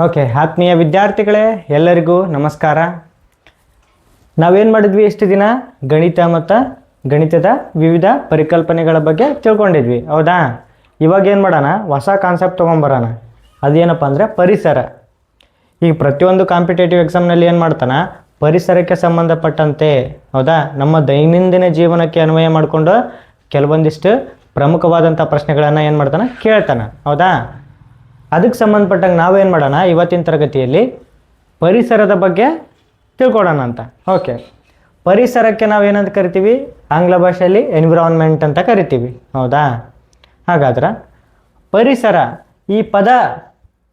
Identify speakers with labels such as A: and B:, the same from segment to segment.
A: Okay, ಆತ್ಮೀಯ ವಿದ್ಯಾರ್ಥಿಗಳೇ, ಎಲ್ಲರಿಗೂ ನಮಸ್ಕಾರ. ನಾವೇನು ಮಾಡಿದ್ವಿ ಇಷ್ಟು ದಿನ? ಗಣಿತ ಮತ್ತು ಗಣಿತದ ವಿವಿಧ ಪರಿಕಲ್ಪನೆಗಳ ಬಗ್ಗೆ ತಿಳ್ಕೊಂಡಿದ್ವಿ, ಹೌದಾ? ಇವಾಗ ಏನು ಮಾಡೋಣ, ಹೊಸ ಕಾನ್ಸೆಪ್ಟ್ ತೊಗೊಂಬರೋಣ. ಅದೇನಪ್ಪ ಅಂದರೆ ಪರಿಸರ. ಈಗ ಪ್ರತಿಯೊಂದು ಕಾಂಪಿಟೇಟಿವ್ ಎಕ್ಸಾಮ್ನಲ್ಲಿ ಏನು ಮಾಡ್ತಾನೆ, ಪರಿಸರಕ್ಕೆ ಸಂಬಂಧಪಟ್ಟಂತೆ, ಹೌದಾ, ನಮ್ಮ ದೈನಂದಿನ ಜೀವನಕ್ಕೆ ಅನ್ವಯ ಮಾಡಿಕೊಂಡು ಕೆಲವೊಂದಿಷ್ಟು ಪ್ರಮುಖವಾದಂಥ ಪ್ರಶ್ನೆಗಳನ್ನು ಏನು ಮಾಡ್ತಾನೆ, ಕೇಳ್ತಾನೆ, ಹೌದಾ? ಅದಕ್ಕೆ ಸಂಬಂಧಪಟ್ಟಂಗೆ ನಾವೇನು ಮಾಡೋಣ, ಇವತ್ತಿನ ತರಗತಿಯಲ್ಲಿ ಪರಿಸರದ ಬಗ್ಗೆ ತಿಳ್ಕೊಳ್ಳೋಣ ಅಂತ. ಓಕೆ, ಪರಿಸರಕ್ಕೆ ನಾವೇನಂತ ಕರಿತೀವಿ? ಆಂಗ್ಲ ಭಾಷೆಯಲ್ಲಿ ಎನ್ವಿರಾನ್ಮೆಂಟ್ ಅಂತ ಕರಿತೀವಿ, ಹೌದಾ? ಹಾಗಾದ್ರೆ ಪರಿಸರ ಈ ಪದ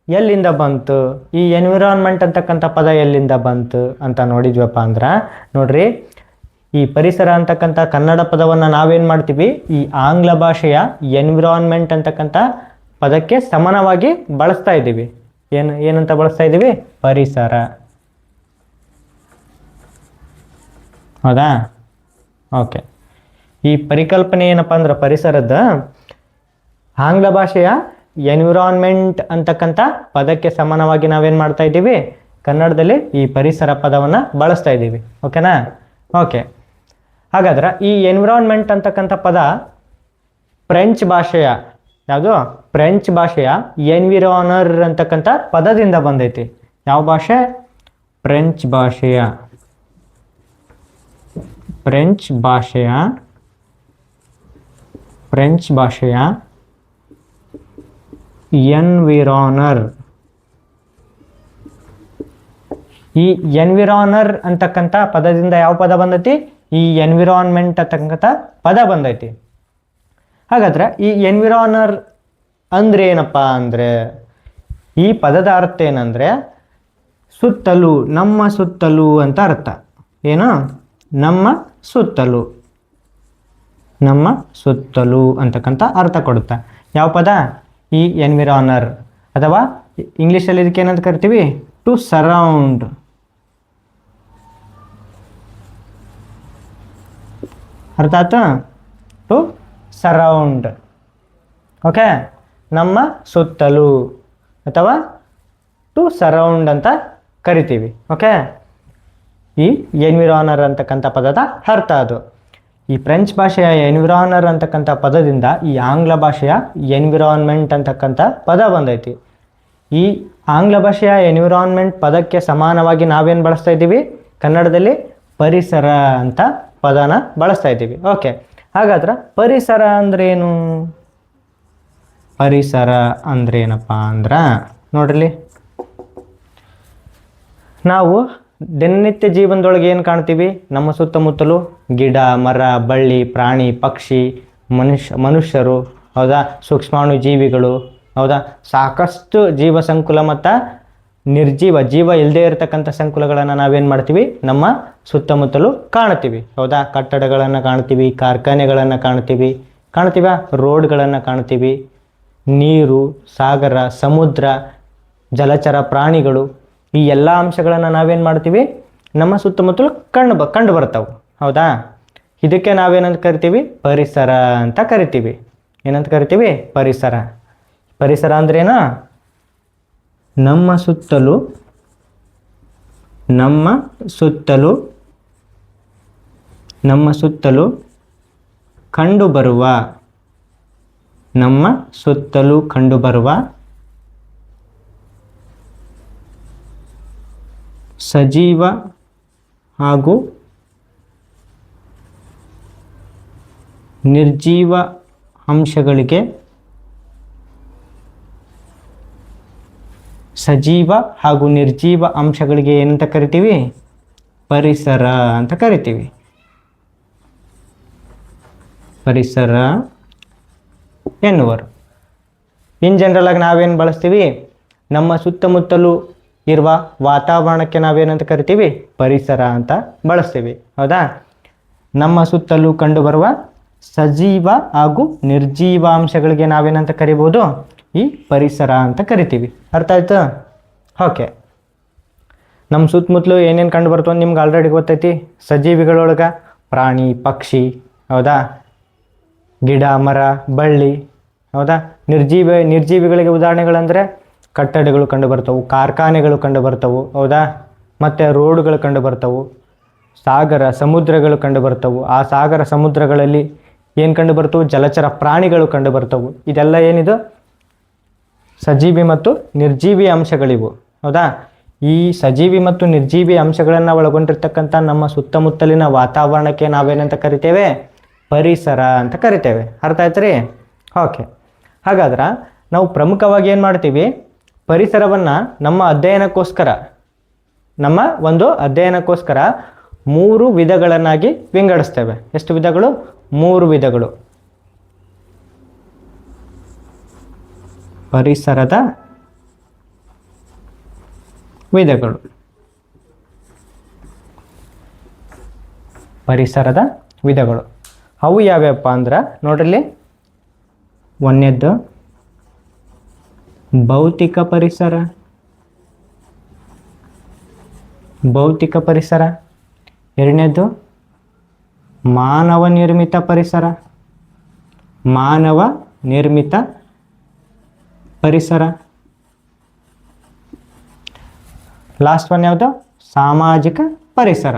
A: ಎಲ್ಲಿಂದ ಬಂತು, ಈ ಎನ್ವಿರಾನ್ಮೆಂಟ್ ಅಂತಕ್ಕಂಥ ಪದ ಎಲ್ಲಿಂದ ಬಂತು ಅಂತ ನೋಡಿದ್ವಪ್ಪ ಅಂದ್ರೆ, ನೋಡ್ರಿ, ಈ ಪರಿಸರ ಅಂತಕ್ಕಂಥ ಕನ್ನಡ ಪದವನ್ನು ನಾವೇನು ಮಾಡ್ತೀವಿ, ಈ ಆಂಗ್ಲ ಭಾಷೆಯ ಎನ್ವಿರಾನ್ಮೆಂಟ್ ಅಂತಕ್ಕಂಥ ಪದಕ್ಕೆ ಸಮಾನವಾಗಿ ಬಳಸ್ತಾ ಇದ್ದೀವಿ. ಏನಂತ ಬಳಸ್ತಾ ಇದ್ದೀವಿ? ಪರಿಸರ, ಹೌದಾ? ಓಕೆ, ಈ ಪರಿಕಲ್ಪನೆ ಏನಪ್ಪ ಅಂದ್ರೆ ಪರಿಸರದ ಆಂಗ್ಲ ಭಾಷೆಯ ಎನ್ವಿರಾನ್ಮೆಂಟ್ ಅಂತಕ್ಕಂಥ ಪದಕ್ಕೆ ಸಮಾನವಾಗಿ ನಾವೇನು ಮಾಡ್ತಾ ಇದ್ದೀವಿ, ಕನ್ನಡದಲ್ಲಿ ಈ ಪರಿಸರ ಪದವನ್ನು ಬಳಸ್ತಾ ಇದ್ದೀವಿ. ಓಕೆನಾ? ಓಕೆ, ಹಾಗಾದ್ರೆ ಈ ಎನ್ವಿರಾನ್ಮೆಂಟ್ ಅಂತಕ್ಕಂಥ ಪದ ಫ್ರೆಂಚ್ ಭಾಷೆಯ ಯಾವುದು? ಫ್ರೆಂಚ್ ಭಾಷೆಯ ಎನ್ವಿರಾನರ್ ಅಂತಕ್ಕಂಥ ಪದದಿಂದ ಬಂದೈತಿ. ಯಾವ ಭಾಷೆ? ಫ್ರೆಂಚ್ ಭಾಷೆಯ ಎನ್ವಿರಾನರ್. ಈ ಎನ್ವಿರಾನರ್ ಅಂತಕ್ಕಂಥ ಪದದಿಂದ ಯಾವ ಪದ ಬಂದೈತಿ? ಈ ಎನ್ವಿರಾನ್ಮೆಂಟ್ ಅಂತಕ್ಕಂಥ ಪದ ಬಂದೈತಿ. ಹಾಗಾದ್ರೆ ಈ ಎನ್ವಿರಾನರ್ ಅಂದ್ರೆ ಏನಪ್ಪ ಅಂದರೆ, ಈ ಪದದ ಅರ್ಥ ಏನಂದರೆ ಸುತ್ತಲೂ, ನಮ್ಮ ಸುತ್ತಲೂ ಅಂತ ಅರ್ಥ. ಏನು? ನಮ್ಮ ಸುತ್ತಲೂ ಅಂತಕ್ಕಂಥ ಅರ್ಥ ಕೊಡುತ್ತೆ. ಯಾವ ಪದ? ಈ ಎನ್ವಿರಾನರ್, ಅಥವಾ ಇಂಗ್ಲೀಷಲ್ಲಿ ಇದಕ್ಕೆ ಏನಂತ ಕರಿತೀವಿ? To surround. ಅರ್ಥ ಆಯ್ತಾ? To surround. ಓಕೆ, ನಮ್ಮ ಸುತ್ತಲೂ ಅಥವಾ ಟು ಸರೌಂಡ್ ಅಂತ ಕರಿತೀವಿ. ಓಕೆ, ಈ ಎನ್ವಿರಾನರ್ ಅಂತಕ್ಕಂಥ ಪದದ ಅರ್ಥ ಅದು. ಈ ಫ್ರೆಂಚ್ ಭಾಷೆಯ ಎನ್ವಿರಾನರ್ ಅಂತಕ್ಕಂಥ ಪದದಿಂದ ಈ ಆಂಗ್ಲ ಭಾಷೆಯ ಎನ್ವಿರಾನ್ಮೆಂಟ್ ಅಂತಕ್ಕಂಥ ಪದ ಬಂದೈತಿ. ಈ ಆಂಗ್ಲ ಭಾಷೆಯ ಎನ್ವಿರಾನ್ಮೆಂಟ್ ಪದಕ್ಕೆ ಸಮಾನವಾಗಿ ನಾವೇನು ಬಳಸ್ತಾ ಇದ್ದೀವಿ, ಕನ್ನಡದಲ್ಲಿ ಪರಿಸರ ಅಂತ ಪದನ ಬಳಸ್ತಾ ಇದ್ದೀವಿ. ಓಕೆ, ಹಾಗಾದ್ರೆ ಪರಿಸರ ಅಂದ್ರೇನು? ಪರಿಸರ ಅಂದ್ರೇನಪ್ಪ ಅಂದ್ರೆ, ನೋಡ್ರಿ, ನಾವು ದಿನನಿತ್ಯ ಜೀವನದೊಳಗೆ ಏನು ಕಾಣ್ತೀವಿ? ನಮ್ಮ ಸುತ್ತಮುತ್ತಲು ಗಿಡ, ಮರ, ಬಳ್ಳಿ, ಪ್ರಾಣಿ, ಪಕ್ಷಿ, ಮನುಷ್ಯರು, ಹೌದಾ, ಸೂಕ್ಷ್ಮಾಣು ಜೀವಿಗಳು, ಹೌದಾ, ಸಾಕಷ್ಟು ಜೀವ ಸಂಕುಲ ಮತ್ತು ಜೀವ ಇಲ್ಲದೆ ಇರತಕ್ಕಂಥ ಸಂಕುಲಗಳನ್ನು ನಾವೇನು ಮಾಡ್ತೀವಿ, ನಮ್ಮ ಸುತ್ತಮುತ್ತಲು ಕಾಣ್ತೀವಿ, ಹೌದಾ? ಕಟ್ಟಡಗಳನ್ನು ಕಾಣ್ತೀವಿ, ಕಾರ್ಖಾನೆಗಳನ್ನು ಕಾಣ್ತೀವಿ, ರೋಡ್ಗಳನ್ನು ಕಾಣ್ತೀವಿ, ನೀರು, ಸಾಗರ, ಸಮುದ್ರ, ಜಲಚರ ಪ್ರಾಣಿಗಳು, ಈ ಎಲ್ಲ ಅಂಶಗಳನ್ನು ನಾವೇನು ಮಾಡ್ತೀವಿ, ನಮ್ಮ ಸುತ್ತಮುತ್ತಲು ಕಂಡು ಬರ್ತಾವೆ, ಹೌದಾ? ಇದಕ್ಕೆ ನಾವೇನಂತ ಕರಿತೀವಿ? ಪರಿಸರ ಅಂತ ಕರಿತೀವಿ. ಏನಂತ ಕರಿತೀವಿ? ಪರಿಸರ ಅಂದ್ರೇನು? ನಮ್ಮ ಸುತ್ತಲೂ ಕಂಡುಬರುವ ಸಜೀವ ಹಾಗೂ ನಿರ್ಜೀವ ಅಂಶಗಳಿಗೆ ಏನಂತ ಕರಿತೀವಿ? ಪರಿಸರ ಅಂತ ಕರಿತೀವಿ. ಪರಿಸರ ಎನ್ನುವರು. ಇನ್ ಜನರಲ್ ಆಗಿ ನಾವೇನು ಬಳಸ್ತೀವಿ? ನಮ್ಮ ಸುತ್ತಮುತ್ತಲೂ ಇರುವ ವಾತಾವರಣಕ್ಕೆ ನಾವೇನಂತ ಕರಿತೀವಿ? ಪರಿಸರ ಅಂತ ಬಳಸ್ತೀವಿ, ಹೌದಾ? ನಮ್ಮ ಸುತ್ತಲೂ ಕಂಡುಬರುವ ಸಜೀವ ಹಾಗೂ ನಿರ್ಜೀವ ಅಂಶಗಳಿಗೆ ನಾವೇನಂತ ಕರಿಬೋದು? ಈ ಪರಿಸರ ಅಂತ ಕರಿತೀವಿ. ಅರ್ಥ ಆಯ್ತು? ಓಕೆ, ನಮ್ಮ ಸುತ್ತಮುತ್ತಲು ಏನೇನು ಕಂಡು ಬರ್ತವೆ ಅಂತ ನಿಮ್ಗೆ ಆಲ್ರೆಡಿ ಗೊತ್ತೈತಿ. ಸಜೀವಿಗಳೊಳಗೆ ಪ್ರಾಣಿ, ಪಕ್ಷಿ, ಹೌದಾ, ಗಿಡ, ಮರ, ಬಳ್ಳಿ, ಹೌದಾ? ನಿರ್ಜೀವಿಗಳಿಗೆ ಉದಾಹರಣೆಗಳಂದರೆ ಕಟ್ಟಡಗಳು ಕಂಡು ಬರ್ತವು, ಕಾರ್ಖಾನೆಗಳು ಕಂಡು ಬರ್ತವು, ಹೌದಾ? ಮತ್ತು ರೋಡ್ಗಳು ಕಂಡು ಬರ್ತವು, ಸಾಗರ ಸಮುದ್ರಗಳು ಕಂಡು ಬರ್ತವು. ಆ ಸಾಗರ ಸಮುದ್ರಗಳಲ್ಲಿ ಏನು ಕಂಡು ಬರ್ತವು? ಜಲಚರ ಪ್ರಾಣಿಗಳು ಕಂಡು ಬರ್ತವು. ಇದೆಲ್ಲ ಏನಿದು? ಸಜೀವಿ ಮತ್ತು ನಿರ್ಜೀವಿ ಅಂಶಗಳಿವು, ಹೌದಾ? ಈ ಸಜೀವಿ ಮತ್ತು ನಿರ್ಜೀವಿ ಅಂಶಗಳನ್ನು ಒಳಗೊಂಡಿರ್ತಕ್ಕಂಥ ನಮ್ಮ ಸುತ್ತಮುತ್ತಲಿನ ವಾತಾವರಣಕ್ಕೆ ನಾವೇನಂತ ಕರಿತೇವೆ? ಪರಿಸರ ಅಂತ ಕರಿತೇವೆ. ಅರ್ಥ ಆಯ್ತು ರೀ? ಓಕೆ. ಹಾಗಾದ್ರೆ ನಾವು ಪ್ರಮುಖವಾಗಿ ಏನು ಮಾಡ್ತೀವಿ? ಪರಿಸರವನ್ನು ನಮ್ಮ ಅಧ್ಯಯನಕ್ಕೋಸ್ಕರ 3 ವಿಧಗಳನ್ನಾಗಿ ವಿಂಗಡಿಸ್ತೇವೆ. ಎಷ್ಟು ವಿಧಗಳು? 3 ವಿಧಗಳು. ಪರಿಸರದ ವಿಧಗಳು. ಪರಿಸರದ ವಿಧಗಳು ಅವು ಯಾವ್ಯಾವಪ್ಪ ಅಂದ್ರೆ ನೋಡ್ರಿ, ಒಂದನೇದ್ದು ಭೌತಿಕ ಪರಿಸರ. ಎರಡನೇದ್ದು ಮಾನವ ನಿರ್ಮಿತ ಪರಿಸರ. ಲಾಸ್ಟ್ ಒನ್ ಯಾವುದು? ಸಾಮಾಜಿಕ ಪರಿಸರ.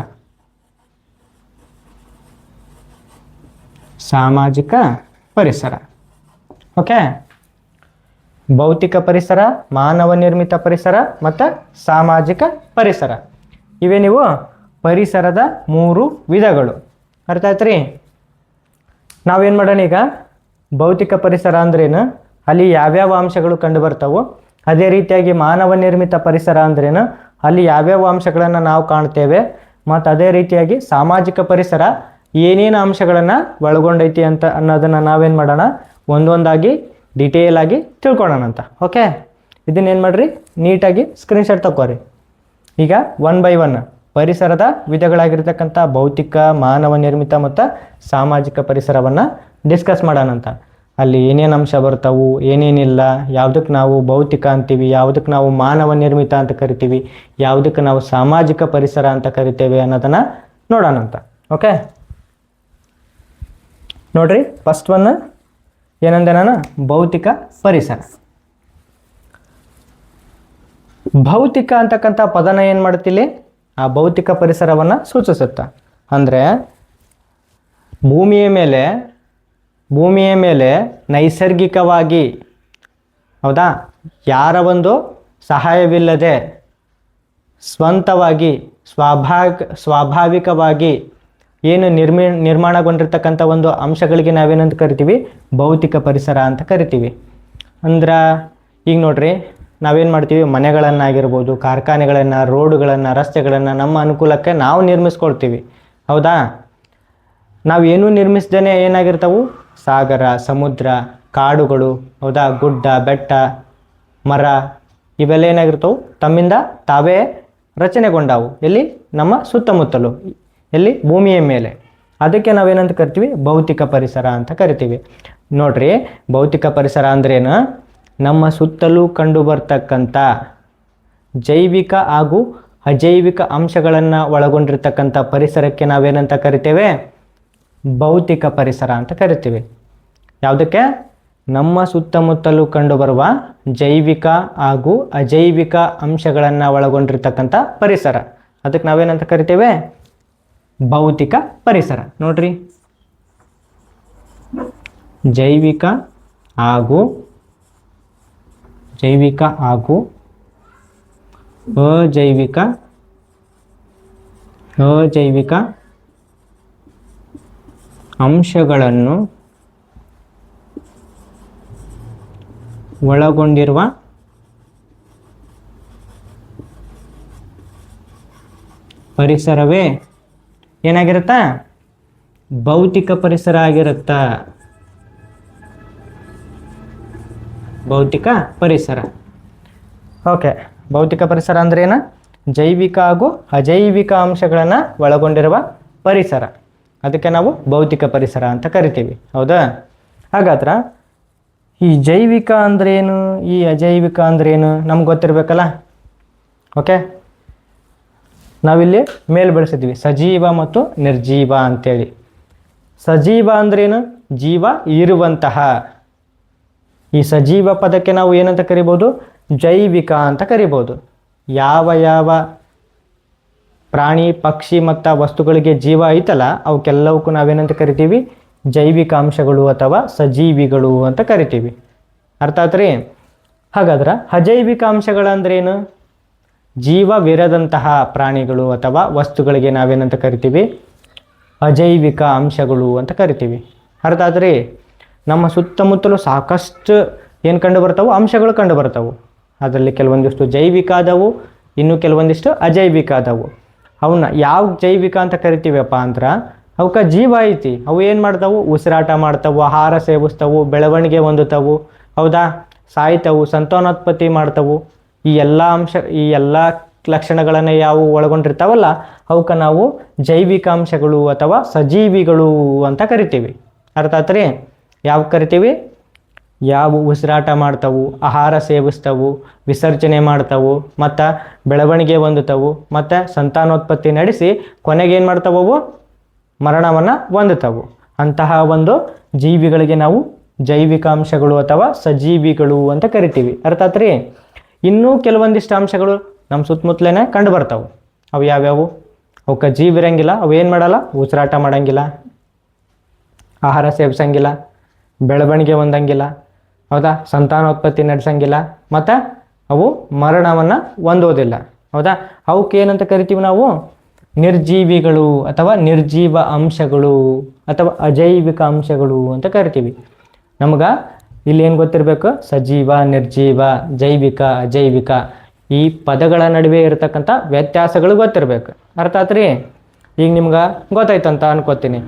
A: ಓಕೆ. ಭೌತಿಕ ಪರಿಸರ, ಮಾನವ ನಿರ್ಮಿತ ಪರಿಸರ ಮತ್ತು ಸಾಮಾಜಿಕ ಪರಿಸರ, ಇವೇ ನೀವು ಪರಿಸರದ 3 ವಿಧಗಳು. ಅರ್ಥ ಆಯ್ತು ರೀ? ನಾವೇನು ಮಾಡೋಣ ಈಗ? ಭೌತಿಕ ಪರಿಸರ ಅಂದ್ರೇನು, ಅಲ್ಲಿ ಯಾವ್ಯಾವ ಅಂಶಗಳು ಕಂಡು ಬರ್ತಾವೋ, ಅದೇ ರೀತಿಯಾಗಿ ಮಾನವ ನಿರ್ಮಿತ ಪರಿಸರ ಅಂದ್ರೇನು, ಅಲ್ಲಿ ಯಾವ್ಯಾವ ಅಂಶಗಳನ್ನು ನಾವು ಕಾಣ್ತೇವೆ, ಮತ್ತು ಅದೇ ರೀತಿಯಾಗಿ ಸಾಮಾಜಿಕ ಪರಿಸರ ಏನೇನು ಅಂಶಗಳನ್ನು ಒಳಗೊಂಡೈತಿ ಅಂತ ಅನ್ನೋದನ್ನು ನಾವೇನು ಮಾಡೋಣ? ಒಂದೊಂದಾಗಿ ಡಿಟೇಲ್ ಆಗಿ ತಿಳ್ಕೊಳ್ಳೋಣ ಅಂತ. ಓಕೆ. ಇದನ್ನೇನು ಮಾಡಿರಿ? ನೀಟಾಗಿ ಸ್ಕ್ರೀನ್ಶಾಟ್ ತಗೋರಿ. ಈಗ 1 by 1 ಪರಿಸರದ ವಿಧಗಳಾಗಿರ್ತಕ್ಕಂಥ ಭೌತಿಕ, ಮಾನವ ನಿರ್ಮಿತ ಮತ್ತು ಸಾಮಾಜಿಕ ಪರಿಸರವನ್ನು ಡಿಸ್ಕಸ್ ಮಾಡೋಣ ಅಂತ. ಅಲ್ಲಿ ಏನೇನು ಅಂಶ ಬರ್ತಾವು, ಏನೇನಿಲ್ಲ, ಯಾವುದಕ್ಕೆ ನಾವು ಭೌತಿಕ ಅಂತೀವಿ, ಯಾವುದಕ್ಕೆ ನಾವು ಮಾನವ ನಿರ್ಮಿತ ಅಂತ ಕರಿತೀವಿ, ಯಾವುದಕ್ಕೆ ನಾವು ಸಾಮಾಜಿಕ ಪರಿಸರ ಅಂತ ಕರಿತೇವೆ ಅನ್ನೋದನ್ನು ನೋಡೋಣ ಅಂತ. ಓಕೆ. ನೋಡ್ರಿ, ಫಸ್ಟ್ ಒನ್ ಏನಂದೆ ನಾನು? ಭೌತಿಕ ಪರಿಸರ. ಭೌತಿಕ ಅಂತಕ್ಕಂಥ ಪದನ ಏನು ಮಾಡ್ತಿಲ್ಲಿ? ಆ ಭೌತಿಕ ಪರಿಸರವನ್ನು ಸೂಚಿಸುತ್ತ. ಅಂದರೆ ಭೂಮಿಯ ಮೇಲೆ ನೈಸರ್ಗಿಕವಾಗಿ, ಹೌದಾ, ಯಾರ ಒಂದು ಸಹಾಯವಿಲ್ಲದೆ ಸ್ವಂತವಾಗಿ ಸ್ವಾಭಾವಿಕವಾಗಿ ಏನು ನಿರ್ಮಾಣಗೊಂಡಿರ್ತಕ್ಕಂಥ ಒಂದು ಅಂಶಗಳಿಗೆ ನಾವೇನಂತ ಕರಿತೀವಿ? ಭೌತಿಕ ಪರಿಸರ ಅಂತ ಕರಿತೀವಿ. ಅಂದ್ರೆ ಈಗ ನೋಡ್ರಿ, ನಾವೇನು ಮಾಡ್ತೀವಿ? ಮನೆಗಳನ್ನಾಗಿರ್ಬೋದು, ಕಾರ್ಖಾನೆಗಳನ್ನು, ರೋಡುಗಳನ್ನು, ರಸ್ತೆಗಳನ್ನು ನಮ್ಮ ಅನುಕೂಲಕ್ಕೆ ನಾವು ನಿರ್ಮಿಸ್ಕೊಳ್ತೀವಿ, ಹೌದಾ? ನಾವೇನೂ ನಿರ್ಮಿಸ್ದೇ ಏನಾಗಿರ್ತಾವು? ಸಾಗರ, ಸಮುದ್ರ, ಕಾಡುಗಳು, ಹೌದಾ, ಗುಡ್ಡ, ಬೆಟ್ಟ, ಮರ, ಇವೆಲ್ಲ ಏನಾಗಿರ್ತಾವೆ? ತಮ್ಮಿಂದ ತಾವೇ ರಚನೆಗೊಂಡವು. ಎಲ್ಲಿ? ನಮ್ಮ ಸುತ್ತಮುತ್ತಲು, ಎಲ್ಲಿ? ಭೂಮಿಯ ಮೇಲೆ. ಅದಕ್ಕೆ ನಾವೇನಂತ ಕರಿತೀವಿ? ಭೌತಿಕ ಪರಿಸರ ಅಂತ ಕರಿತೀವಿ. ನೋಡ್ರಿ, ಭೌತಿಕ ಪರಿಸರ ಅಂದ್ರೇನು? ನಮ್ಮ ಸುತ್ತಲೂ ಕಂಡು ಬರ್ತಕ್ಕಂಥ ಜೈವಿಕ ಹಾಗೂ ಅಜೈವಿಕ ಅಂಶಗಳನ್ನು ಒಳಗೊಂಡಿರ್ತಕ್ಕಂಥ ಪರಿಸರಕ್ಕೆ ನಾವೇನಂತ ಕರಿತೇವೆ? ಭೌತಿಕ ಪರಿಸರ ಅಂತ ಕರಿತೀವಿ. ಯಾವುದಕ್ಕೆ? ನಮ್ಮ ಸುತ್ತಮುತ್ತಲೂ ಕಂಡುಬರುವ ಜೈವಿಕ ಹಾಗೂ ಅಜೈವಿಕ ಅಂಶಗಳನ್ನು ಒಳಗೊಂಡಿರ್ತಕ್ಕಂಥ ಪರಿಸರ, ಅದಕ್ಕೆ ನಾವೇನಂತ ಕರಿತೇವೆ? ಭೌತಿಕ ಪರಿಸರ. ನೋಡ್ರಿ, ಜೈವಿಕ ಹಾಗೂ ಅಜೈವಿಕ ಅಂಶಗಳನ್ನು ಒಳಗೊಂಡಿರುವ ಪರಿಸರವೇ ಏನಾಗಿರುತ್ತಾ? ಭೌತಿಕ ಪರಿಸರ ಆಗಿರುತ್ತಾ. ಭೌತಿಕ ಪರಿಸರ. ಓಕೆ. ಭೌತಿಕ ಪರಿಸರ ಅಂದ್ರೆ ಏನು? ಜೈವಿಕ ಹಾಗೂ ಅಜೈವಿಕ ಅಂಶಗಳನ್ನು ಒಳಗೊಂಡಿರುವ ಪರಿಸರ, ಅದಕ್ಕೆ ನಾವು ಭೌತಿಕ ಪರಿಸರ ಅಂತ ಕರಿತೀವಿ, ಹೌದಾ? ಹಾಗಾದ್ರೆ ಈ ಜೈವಿಕ ಅಂದ್ರೇನು, ಈ ಅಜೈವಿಕ ಅಂದ್ರೇನು ನಮ್ಗೆ ಗೊತ್ತಿರಬೇಕಲ್ಲ. ಓಕೆ. ನಾವಿಲ್ಲಿ ಮೇಲೆ ಬೆಳೆಸಿದ್ವಿ ಸಜೀವ ಮತ್ತು ನಿರ್ಜೀವ ಅಂತೇಳಿ. ಸಜೀವ ಅಂದ್ರೇನು? ಜೀವ ಇರುವಂತಹ. ಈ ಸಜೀವ ಪದಕ್ಕೆ ನಾವು ಏನಂತ ಕರಿಬೋದು? ಜೈವಿಕ ಅಂತ ಕರಿಬೋದು. ಯಾವ ಯಾವ ಪ್ರಾಣಿ ಪಕ್ಷಿ ಮತ್ತು ವಸ್ತುಗಳಿಗೆ ಜೀವ ಐತಲ್ಲ ಅವಕ್ಕೆಲ್ಲವಕ್ಕೂ ನಾವೇನಂತ ಕರಿತೀವಿ? ಜೈವಿಕ ಅಂಶಗಳು ಅಥವಾ ಸಜೀವಿಗಳು ಅಂತ ಕರಿತೀವಿ. ಅರ್ಥ ಆತ್ರಿ? ಹಾಗಾದ್ರೆ ಅಜೈವಿಕ ಅಂಶಗಳಂದ್ರೇನು? ಜೀವವಿರದಂತಹ ಪ್ರಾಣಿಗಳು ಅಥವಾ ವಸ್ತುಗಳಿಗೆ ನಾವೇನಂತ ಕರಿತೀವಿ? ಅಜೈವಿಕ ಅಂಶಗಳು ಅಂತ ಕರಿತೀವಿ. ಅರ್ಥ ಆತ್ರಿ? ನಮ್ಮ ಸುತ್ತಮುತ್ತಲು ಸಾಕಷ್ಟು ಏನು ಕಂಡು ಬರ್ತಾವೆ? ಅಂಶಗಳು ಕಂಡು ಬರ್ತಾವೆ. ಅದರಲ್ಲಿ ಕೆಲವೊಂದಿಷ್ಟು ಜೈವಿಕ ಆದವು, ಇನ್ನು ಕೆಲವೊಂದಿಷ್ಟು ಅಜೈವಿಕ ಆದವು. ಅವನ್ನ ಯಾವ ಜೈವಿಕ ಅಂತ ಕರಿತೀವಪ್ಪ ಅಂದ್ರೆ ಅವಕ್ಕೆ ಜೀವ ಐತಿ. ಅವು ಏನು ಮಾಡ್ತಾವು? ಉಸಿರಾಟ ಮಾಡ್ತಾವು, ಆಹಾರ ಸೇವಿಸ್ತಾವು, ಬೆಳವಣಿಗೆ ಹೊಂದುತ್ತವು, ಹೌದಾ? ಸಾಯ್ತವು, ಸಂತಾನೋತ್ಪತ್ತಿ ಮಾಡ್ತಾವು. ಈ ಎಲ್ಲ ಲಕ್ಷಣಗಳನ್ನು ಯಾವ ಒಳಗೊಂಡಿರ್ತಾವಲ್ಲ ಅವಕ್ಕೆ ನಾವು ಜೈವಿಕ ಅಂಶಗಳು ಅಥವಾ ಸಜೀವಿಗಳು ಅಂತ ಕರಿತೀವಿ. ಅರ್ಥ ಆತ್ರಿ? ಯಾವ ಕರಿತೀವಿ? ಯಾವ ಉಸಿರಾಟ ಮಾಡ್ತಾವು, ಆಹಾರ ಸೇವಿಸ್ತವು, ವಿಸರ್ಜನೆ ಮಾಡ್ತಾವು, ಮತ್ತು ಬೆಳವಣಿಗೆ ಹೊಂದುತ್ತವು, ಮತ್ತು ಸಂತಾನೋತ್ಪತ್ತಿ ನಡೆಸಿ ಕೊನೆಗೇನು ಮಾಡ್ತಾವು? ಮರಣವನ್ನು ಹೊಂದುತ್ತವು. ಅಂತಹ ಒಂದು ಜೀವಿಗಳಿಗೆ ನಾವು ಜೈವಿಕ ಅಂಶಗಳು ಅಥವಾ ಸಜೀವಿಗಳು ಅಂತ ಕರಿತೀವಿ. ಅರ್ಥ ಆತ್ರಿ? ಇನ್ನೂ ಕೆಲವೊಂದಿಷ್ಟು ಅಂಶಗಳು ನಮ್ಮ ಸುತ್ತಮುತ್ತಲೇ ಕಂಡು ಬರ್ತಾವೆ. ಅವು ಯಾವ್ಯಾವು? ಅವಕ್ಕೆ ಜೀವ ಇರಂಗಿಲ್ಲ, ಅವು ಏನು ಮಾಡಲ್ಲ? ಉಸಿರಾಟ ಮಾಡಂಗಿಲ್ಲ, ಆಹಾರ ಸೇವಿಸಂಗಿಲ್ಲ, ಬೆಳವಣಿಗೆ ಹೊಂದಂಗಿಲ್ಲ, ಹೌದಾ? ಸಂತಾನೋತ್ಪತ್ತಿ ನಡೆಸಂಗಿಲ್ಲ, ಮತ್ತು ಅವು ಮರಣವನ್ನು ಹೊಂದೋದಿಲ್ಲ, ಹೌದಾ? ಅವಕ್ಕೆ ಏನಂತ ಕರಿತೀವಿ ನಾವು? ನಿರ್ಜೀವಿಗಳು ಅಥವಾ ನಿರ್ಜೀವ ಅಂಶಗಳು ಅಥವಾ ಅಜೈವಿಕ ಅಂಶಗಳು ಅಂತ ಕರಿತೀವಿ. ನಮ್ಗೆ ಇಲ್ಲಿ ಏನು ಗೊತ್ತಿರಬೇಕು? ಸಜೀವ, ನಿರ್ಜೀವ, ಜೈವಿಕ, ಅಜೈವಿಕ ಈ ಪದಗಳ ನಡುವೆ ಇರತಕ್ಕಂಥ ವ್ಯತ್ಯಾಸಗಳು ಗೊತ್ತಿರಬೇಕು. ಅರ್ಥ ಆತ್ರಿ? ಈಗ ನಿಮ್ಗೆ ಗೊತ್ತಾಯ್ತಂತ ಅನ್ಕೋತೀನಿ.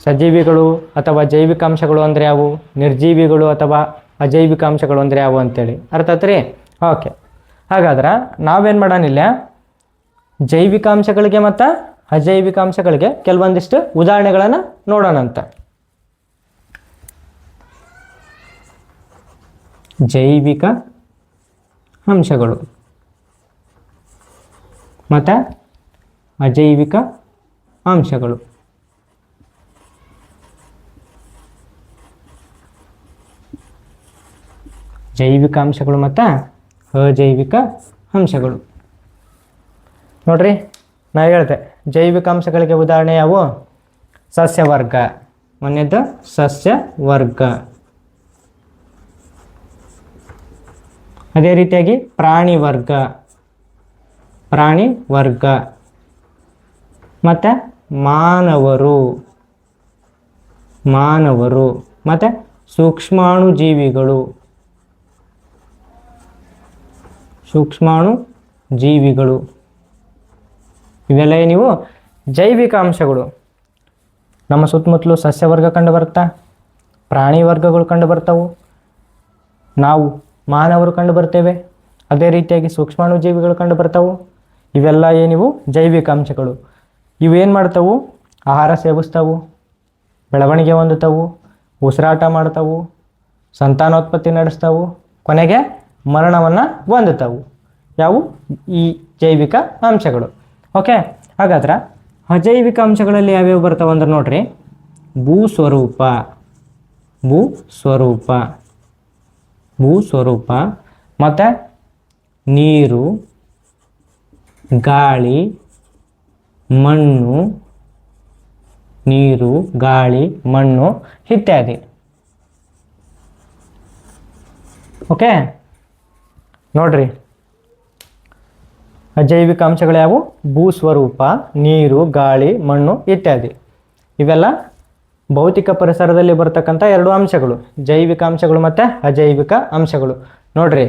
A: ಸಜೀವಿಗಳು ಅಥವಾ ಜೈವಿಕ ಅಂಶಗಳು ಅಂದರೆ ಯಾವುವು? ನಿರ್ಜೀವಿಗಳು ಅಥವಾ ಅಜೈವಿಕ ಅಂಶಗಳು ಅಂದರೆ ಯಾವುವು ಅಂತೇಳಿ. ಅರ್ಥ ಆತ್ರಿ? ಓಕೆ. ಹಾಗಾದ್ರೆ ನಾವೇನು ಮಾಡೋಣಿಲ್ಲ, ಜೈವಿಕ ಅಂಶಗಳಿಗೆ ಮತ್ತು ಅಜೈವಿಕ ಅಂಶಗಳಿಗೆ ಕೆಲವೊಂದಿಷ್ಟು ಉದಾಹರಣೆಗಳನ್ನು ನೋಡೋಣಂತ. ಜೈವಿಕ ಅಂಶಗಳು ಮತ್ತು ಅಜೈವಿಕ ಅಂಶಗಳು. ಜೈವಿಕ ಅಂಶಗಳು ಮತ್ತು ಅಜೈವಿಕ ಅಂಶಗಳು. ನೋಡ್ರಿ, ನಾ ಹೇಳ್ದೆ ಜೈವಿಕ ಅಂಶಗಳಿಗೆ ಉದಾಹರಣೆ ಯಾವುವು? ಸಸ್ಯವರ್ಗ. ಮೊನ್ನೆದ್ದು ಸಸ್ಯವರ್ಗ. ಅದೇ ರೀತಿಯಾಗಿ ಪ್ರಾಣಿ ವರ್ಗ ಮತ್ತು ಮಾನವರು ಮತ್ತು ಸೂಕ್ಷ್ಮಾಣುಜೀವಿಗಳು ಇವೆಲ್ಲ ನೀವು ಜೈವಿಕ ಅಂಶಗಳು. ನಮ್ಮ ಸುತ್ತಮುತ್ತಲು ಸಸ್ಯವರ್ಗ ಕಂಡು ಬರುತ್ತಾ, ಪ್ರಾಣಿ ವರ್ಗಗಳು ಕಂಡು ಬರ್ತಾವು, ನಾವು ಮಾನವರು ಕಂಡು ಬರ್ತೇವೆ, ಅದೇ ರೀತಿಯಾಗಿ ಸೂಕ್ಷ್ಮಾಣುಜೀವಿಗಳು ಕಂಡು ಬರ್ತಾವು. ಇವೆಲ್ಲ ಏನಿವು? ಜೈವಿಕ ಅಂಶಗಳು. ಇವೇನು ಮಾಡ್ತಾವು? ಆಹಾರ ಸೇವಿಸ್ತಾವು, ಬೆಳವಣಿಗೆ ಹೊಂದುತ್ತವು, ಉಸಿರಾಟ ಮಾಡ್ತಾವು, ಸಂತಾನೋತ್ಪತ್ತಿ ನಡೆಸ್ತಾವು, ಕೊನೆಗೆ ಮರಣವನ್ನು ಹೊಂದುತ್ತವು. ಯಾವು? ಈ ಜೈವಿಕ ಅಂಶಗಳು. ಓಕೆ. ಹಾಗಾದ್ರೆ ಅಜೈವಿಕ ಅಂಶಗಳಲ್ಲಿ ಯಾವ್ಯಾವ ಬರ್ತಾವೆ ಅಂದ್ರೆ ನೋಡ್ರಿ, ಭೂಸ್ವರೂಪ ಮತ್ತು ನೀರು, ಗಾಳಿ, ಮಣ್ಣು ಇತ್ಯಾದಿ. ಓಕೆ. ನೋಡ್ರಿ, ಅಜೈವಿಕ ಅಂಶಗಳು ಯಾವುವು? ಭೂಸ್ವರೂಪ, ನೀರು, ಗಾಳಿ, ಮಣ್ಣು ಇತ್ಯಾದಿ. ಇವೆಲ್ಲ ಭೌತಿಕ ಪರಿಸರದಲ್ಲಿ ಬರ್ತಕ್ಕಂಥ ಎರಡು ಅಂಶಗಳು, ಜೈವಿಕ ಅಂಶಗಳು ಮತ್ತು ಅಜೈವಿಕ ಅಂಶಗಳು. ನೋಡ್ರಿ,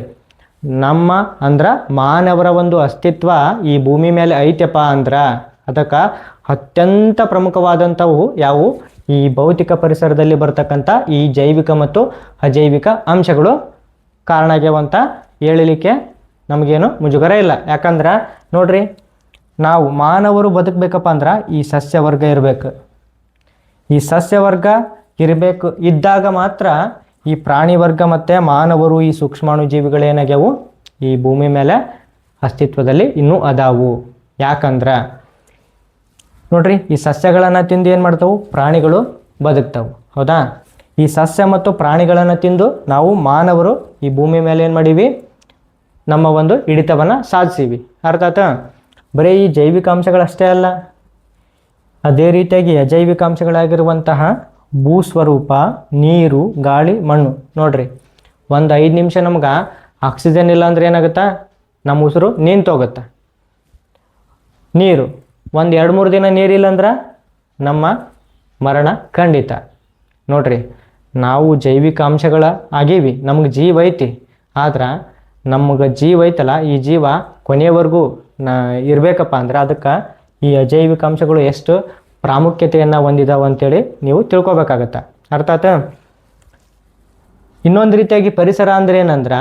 A: ನಮ್ಮ ಅಂದ್ರೆ ಮಾನವರ ಒಂದು ಅಸ್ತಿತ್ವ ಈ ಭೂಮಿ ಮೇಲೆ ಐತ್ಯಪ್ಪ ಅಂದ್ರೆ ಅದಕ್ಕೆ ಅತ್ಯಂತ ಪ್ರಮುಖವಾದಂಥವು ಯಾವುವು? ಈ ಭೌತಿಕ ಪರಿಸರದಲ್ಲಿ ಬರ್ತಕ್ಕಂಥ ಈ ಜೈವಿಕ ಮತ್ತು ಅಜೈವಿಕ ಅಂಶಗಳು ಕಾರಣ ಆಗ್ಯಾವಂತ ಹೇಳಲಿಕ್ಕೆ ನಮಗೇನು ಮುಜುಗರ ಇಲ್ಲ. ಯಾಕಂದ್ರೆ ನೋಡ್ರಿ, ನಾವು ಮಾನವರು ಬದುಕಬೇಕಪ್ಪ ಅಂದ್ರೆ ಈ ಸಸ್ಯವರ್ಗ ಇರಬೇಕು. ಈ ಸಸ್ಯವರ್ಗ ಇದ್ದಾಗ ಮಾತ್ರ ಈ ಪ್ರಾಣಿ ವರ್ಗ ಮತ್ತು ಮಾನವರು, ಈ ಸೂಕ್ಷ್ಮಾಣುಜೀವಿಗಳು ಏನಾಗ್ಯಾವು ಈ ಭೂಮಿ ಮೇಲೆ ಅಸ್ತಿತ್ವದಲ್ಲಿ ಇನ್ನೂ ಅದಾವು. ಯಾಕಂದ್ರೆ ನೋಡ್ರಿ, ಈ ಸಸ್ಯಗಳನ್ನು ತಿಂದು ಏನು ಮಾಡ್ತಾವು? ಪ್ರಾಣಿಗಳು ಬದುಕ್ತಾವು, ಹೌದಾ? ಈ ಸಸ್ಯ ಮತ್ತು ಪ್ರಾಣಿಗಳನ್ನು ತಿಂದು ನಾವು ಮಾನವರು ಈ ಭೂಮಿ ಮೇಲೆ ಏನು ಮಾಡೀವಿ? ನಮ್ಮ ಒಂದು ಹಿಡಿತವನ್ನು ಸಾಧಿಸೀವಿ. ಅರ್ಥ ಆಯ್ತಾ? ಬರೀ ಈ ಜೈವಿಕ ಅಂಶಗಳಷ್ಟೇ ಅಲ್ಲ, ಅದೇ ರೀತಿಯಾಗಿ ಅಜೈವಿಕ ಅಂಶಗಳಾಗಿರುವಂತಹ ಭೂಸ್ವರೂಪ, ನೀರು, ಗಾಳಿ, ಮಣ್ಣು. ನೋಡ್ರಿ, ಒಂದು 5 ನಿಮಿಷ ನಮ್ಗೆ ಆಕ್ಸಿಜನ್ ಇಲ್ಲ ಅಂದ್ರೆ ಏನಾಗುತ್ತಾ? ನಮ್ಮ ಉಸಿರು ನಿಂತೋಗುತ್ತೆ. ನೀರು ಒಂದು 2-3 ದಿನ ನೀರಿಲ್ಲ ಅಂದ್ರೆ ನಮ್ಮ ಮರಣ ಖಂಡಿತ. ನೋಡ್ರಿ, ನಾವು ಜೈವಿಕ ಅಂಶಗಳ ಆಗೀವಿ, ನಮ್ಗೆ ಜೀವ ಐತಿ. ಆದ್ರೆ ನಮ್ಗೆ ಜೀವ ಐತಲ್ಲ, ಈ ಜೀವ ಕೊನೆಯವರೆಗೂ ಇರಬೇಕಪ್ಪ ಅಂದ್ರೆ ಅದಕ್ಕೆ ಈ ಅಜೈವಿಕ ಅಂಶಗಳು ಎಷ್ಟು ಪ್ರಾಮುಖ್ಯತೆಯನ್ನು ಹೊಂದಿದಾವೆ ಅಂತೇಳಿ ನೀವು ತಿಳ್ಕೊಬೇಕಾಗತ್ತೆ. ಅರ್ಥ ಆಯ್ತಾ? ಇನ್ನೊಂದು ರೀತಿಯಾಗಿ ಪರಿಸರ ಅಂದ್ರೆ ಏನಂದ್ರೆ,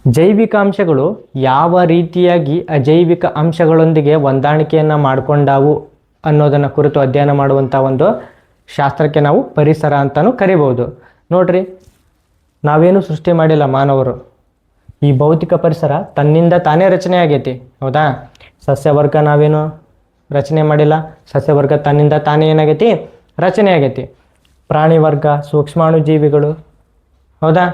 A: ಜೈವಿಕ ಅಂಶಗಳು ಯಾವ ರೀತಿಯಾಗಿ ಅಜೈವಿಕ ಅಂಶಗಳೊಂದಿಗೆ ಹೊಂದಾಣಿಕೆಯನ್ನು ಮಾಡಿಕೊಂಡಾವು ಅನ್ನೋದನ್ನು ಕುರಿತು ಅಧ್ಯಯನ ಮಾಡುವಂಥ ಒಂದು ಶಾಸ್ತ್ರಕ್ಕೆ ನಾವು ಪರಿಸರ ಅಂತಲೂ ಕರಿಬೋದು. ನೋಡ್ರಿ, ನಾವೇನು ಸೃಷ್ಟಿ ಮಾಡಿಲ್ಲ ಮಾನವರು. ಈ ಭೌತಿಕ ಪರಿಸರ ತನ್ನಿಂದ ತಾನೇ ರಚನೆ ಆಗೈತಿ, ಹೌದಾ? ಸಸ್ಯವರ್ಗ ನಾವೇನು ರಚನೆ ಮಾಡಿಲ್ಲ, ಸಸ್ಯವರ್ಗ ತನ್ನಿಂದ ತಾನೇ ಏನಾಗೈತಿ? ರಚನೆ ಆಗೈತಿ. ಪ್ರಾಣಿ ವರ್ಗ, ಸೂಕ್ಷ್ಮಾಣು ಜೀವಿಗಳು, ಹೌದಾ?